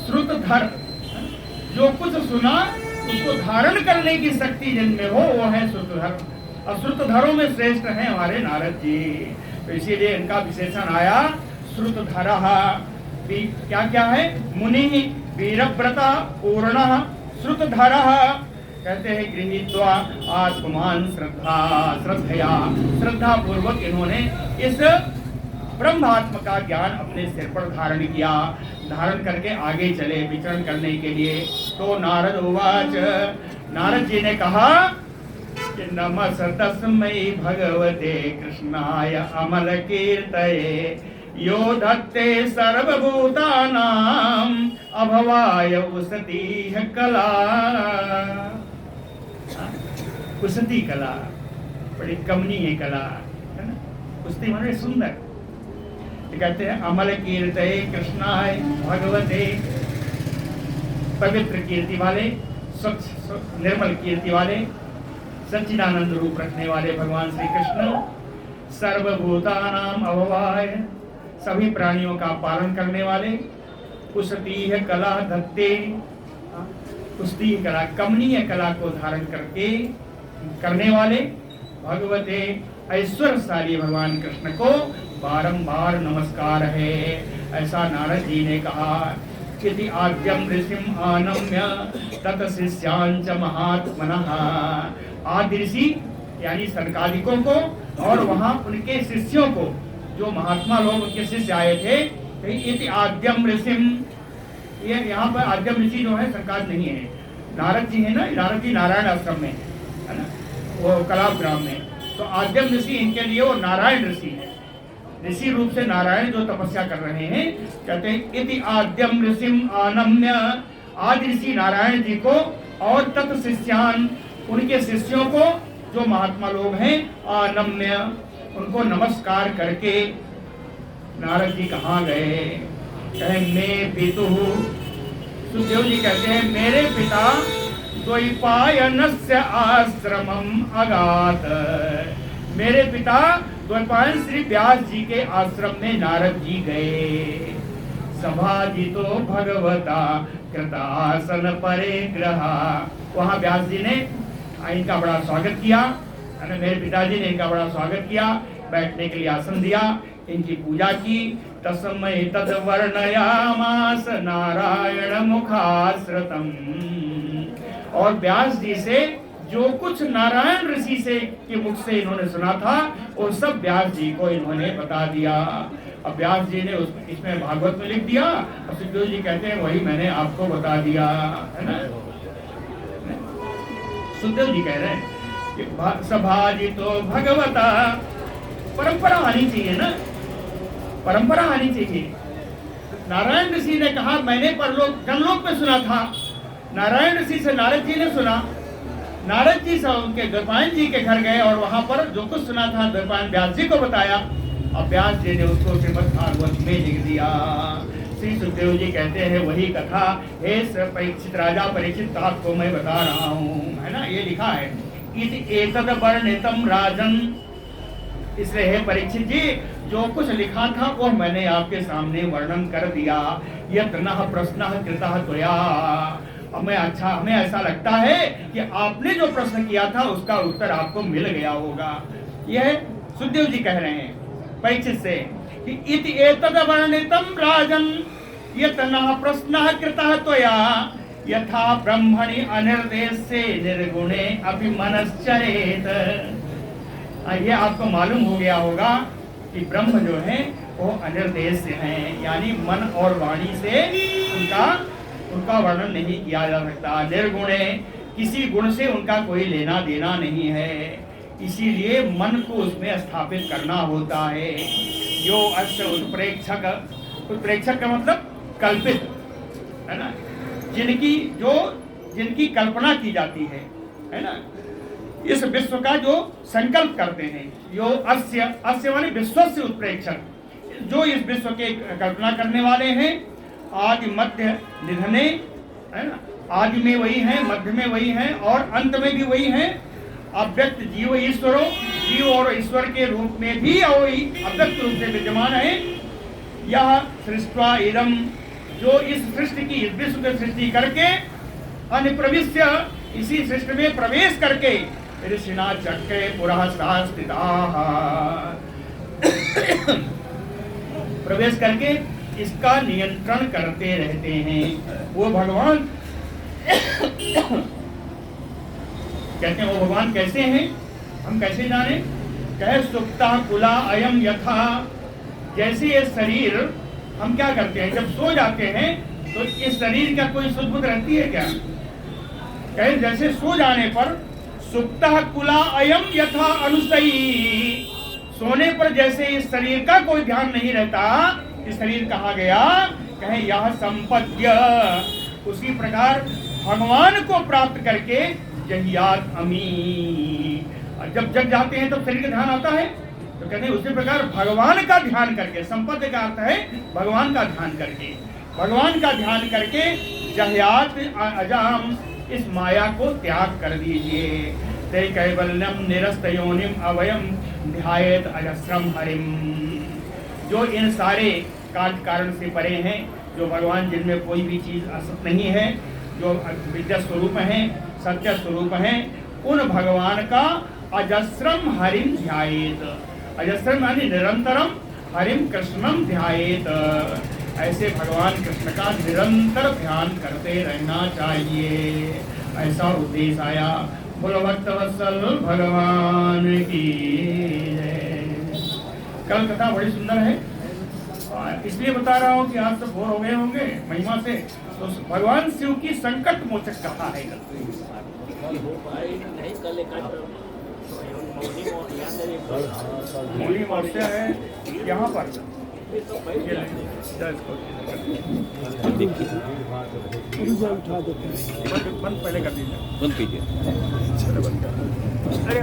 श्रुतधर जो कुछ सुना उसको धारण करने की शक्ति जिनमें हो वो है श्रुतधर। और श्रुतधरों में श्रेष्ठ हैं हमारे नारद जी, तो इसीलिए इनका विशेषण आया श्रुतधरः। क्या क्या है? मुनि, वीरव्रता, पूर्णः, श्रुतधरः। कहते हैं गृहीत्वा आत्मान श्रद्धया, श्रद्धा पूर्वक इन्होंने इस ब्रह्मात्म का ज्ञान अपने सिर पर धारण किया, धारण करके आगे चले विचरण करने के लिए। तो नारद उवाच, नारद जी ने कहा कि नमस्तस्मै भगवते कृष्णाय अमल कीर्तये यो धत्ते सर्वभूतानां अभवाय उसतीह कला। उसती कला बड़ी कमनीय कला है ना, उसती माने सुंदर। कहते हैं अमल कीर्तये कृष्णाय भगवते, पवित्र कीर्ति वाले, स्वच्छ निर्मल कीर्ति वाले, सच्चिदानंद रूप रखने वाले भगवान श्री कृष्ण, सर्वभूतानां अभवाय, सभी प्राणियों का पालन करने वाले, उसतीह कला धत्ते, उसती कला कमनीय कला को धारण करके करने वाले भगवते ऐश्वर्यशाली भगवान कृष्ण को बारंबार नमस्कार है। ऐसा नारद जी ने कहा कि आद्यम ऋषिम आनम्य तत शिष्यांच महात्मनः। आदि ऋषि यानी सनकादिकों को और वहां उनके शिष्यों को, जो महात्मा लोग उनके शिष्य आए थे, इति आद्यम ऋषिम, ये यहाँ पर आद्यम ऋषि जो है सरकार नहीं है, नारद जी है ना, नारद जी नारायण आश्रम में है ना, वो कलाप ग्राम में। तो आद्यम ऋषि इनके लिए वो नारायण ऋषि है, ऋषि रूप से नारायण जो तपस्या कर रहे हैं। कहते हैं इति आद्यम ऋषिम आनम्य, आदि ऋषि नारायण जी को और तत् शिष्यान, उनके शिष्यों को जो महात्मा लोग हैं, आनम्य, उनको नमस्कार करके नारद जी कहाँ गए? कहे मैं पितु, सुखदेव जी कहते हैं मेरे पिता द्वैपायनस्य आश्रमम अगात, मेरे पिता द्वैपायन श्री व्यास जी के आश्रम में नारद जी गए। सभाजितो भगवता कृतासन परिग्रह, वहां व्यास जी ने इनका बड़ा स्वागत किया, मेरे पिताजी ने इनका बड़ा स्वागत किया, बैठने के लिए आसन दिया, इनकी पूजा की। तस्मै तद वर्णयामास नारायण मुखाश्रितम, और व्यास जी से जो कुछ नारायण ऋषि से के मुख से इन्होंने सुना था वो सब व्यास जी को इन्होंने बता दिया। अब व्यास जी ने इसमें भागवत में लिख दिया और सुखदेव जी कहते हैं वही मैंने आपको बता दिया, है ना। सुखदेव जी कह रहे हैं कि सभाजितो भगवता, परंपरा आनी चाहिए ना, परंपरा आनी चाहिए। नारायण ऋषि ने कहा मैंने परलोक जनलोक में सुना था, नारायण ऋषि से नारद जी ने सुना, नारद जी से उनके द्वैपायन जी के घर गए और वहां पर जो कुछ सुना था द्वैपायन व्यास जी को बताया और व्यास जी ने उसको श्रीमद् भागवत में लिख दिया। श्री सुखदेव जी कहते हैं वही कथा हे परीक्षित राजा परीक्षित आपको मैं बता रहा हूँ, है ना, ये लिखा है एतद वर्णितम राजन, इसलिए हे परीक्षित जी जो कुछ लिखा था वो मैंने आपके सामने वर्णन कर दिया। यत् नः प्रश्नः कृतः त्वया, हमें ऐसा लगता है कि आपने जो प्रश्न किया था उसका उत्तर आपको मिल गया होगा। यह सुखदेव जी कह रहे हैं परीक्षित से कि इति एतद वर्णितम राजन यत् नः प्रश्नः कृतः त्वया यथा ब्रह्मणि अनिर्देशे निर्गुणे अपि मनश्चरेत। ये आपको मालूम हो गया होगा कि ब्रह्म जो है वो अनिर्देश हैं, यानी मन और वाणी से उनका वर्णन नहीं किया जा सकता। निर्गुण है, किसी गुण से उनका कोई लेना देना नहीं है, इसीलिए मन को उसमें स्थापित करना होता है। जो अस्य उत्प्रेक्षक का मतलब कल्पित है ना, जिनकी कल्पना की जाती है ना, इस विश्व का जो संकल्प करते हैं, जो अस्य माने विश्व से उत्प्रेक्षक, जो इस विश्व के कल्पना करने वाले हैं। आदि मध्य निधने है ना, आदि में वही है, मध्य में वही है और अंत में भी वही है। अव्यक्त जीव ईश्वरो, जीव और ईश्वर के रूप में भी वही अव्यक्त रूप से विद्यमान है। यह सृष्टवा इदम, जो इस सृष्टि की, इस विश्व की सृष्टि करके अनिप्रविश्य, इसी सृष्टि में प्रवेश करके ऋषिना चक्रे पुरः स्थिताः, प्रवेश करके इसका नियंत्रण करते रहते हैं। वो भगवान कहते हैं, वो भगवान कैसे हैं, हम कैसे जाने? कहे सुप्ता कुला अयम यथा, जैसे ये शरीर, हम क्या करते हैं जब सो जाते हैं तो इस शरीर का कोई सुध बुध रहती है क्या? कहे जैसे सो जाने पर सुप्ता कुला अयम यथा अनुसई, सोने पर जैसे इस शरीर का कोई ध्यान नहीं रहता, इस शरीर कहा गया, कहे यह संपद्य, उसी प्रकार भगवान को प्राप्त करके जहियात अमी, जब जग जाते हैं तब शरीर का ध्यान आता है, तो कहते हैं उसी प्रकार भगवान का ध्यान करके, संपत्ति का अर्थ है भगवान का ध्यान करके, भगवान का ध्यान करके जहियात अजाम, इस माया को त्याग कर दीजिए। ते कैवल्यम निरस्त योनिम अवयम ध्यायेत अजस्रम हरिम, जो इन सारे काल कारण से परे हैं, जो भगवान जिनमें कोई भी चीज असत नहीं है, जो विद्या स्वरूप हैं, सत्य स्वरूप हैं, उन भगवान का अजस्रम हरिम ध्यायेत, अजस्रम यानी निरंतरम, हरिम कृष्णम ध्यायेत, ऐसे भगवान कृष्ण का निरंतर ध्यान करते रहना चाहिए, ऐसा उपदेश आया। बोलो भक्तवत्सल भगवान की जय। कल कथा बड़ी सुंदर है, इसलिए बता रहा हूँ कि आप सब बोर हो गए होंगे महिमा से, तो भगवान शिव की संकट मोचक कथा है। मौनी मोर्चा है यहाँ पर, बंद पहले कर दीजिए, बंद कीजिए। अरे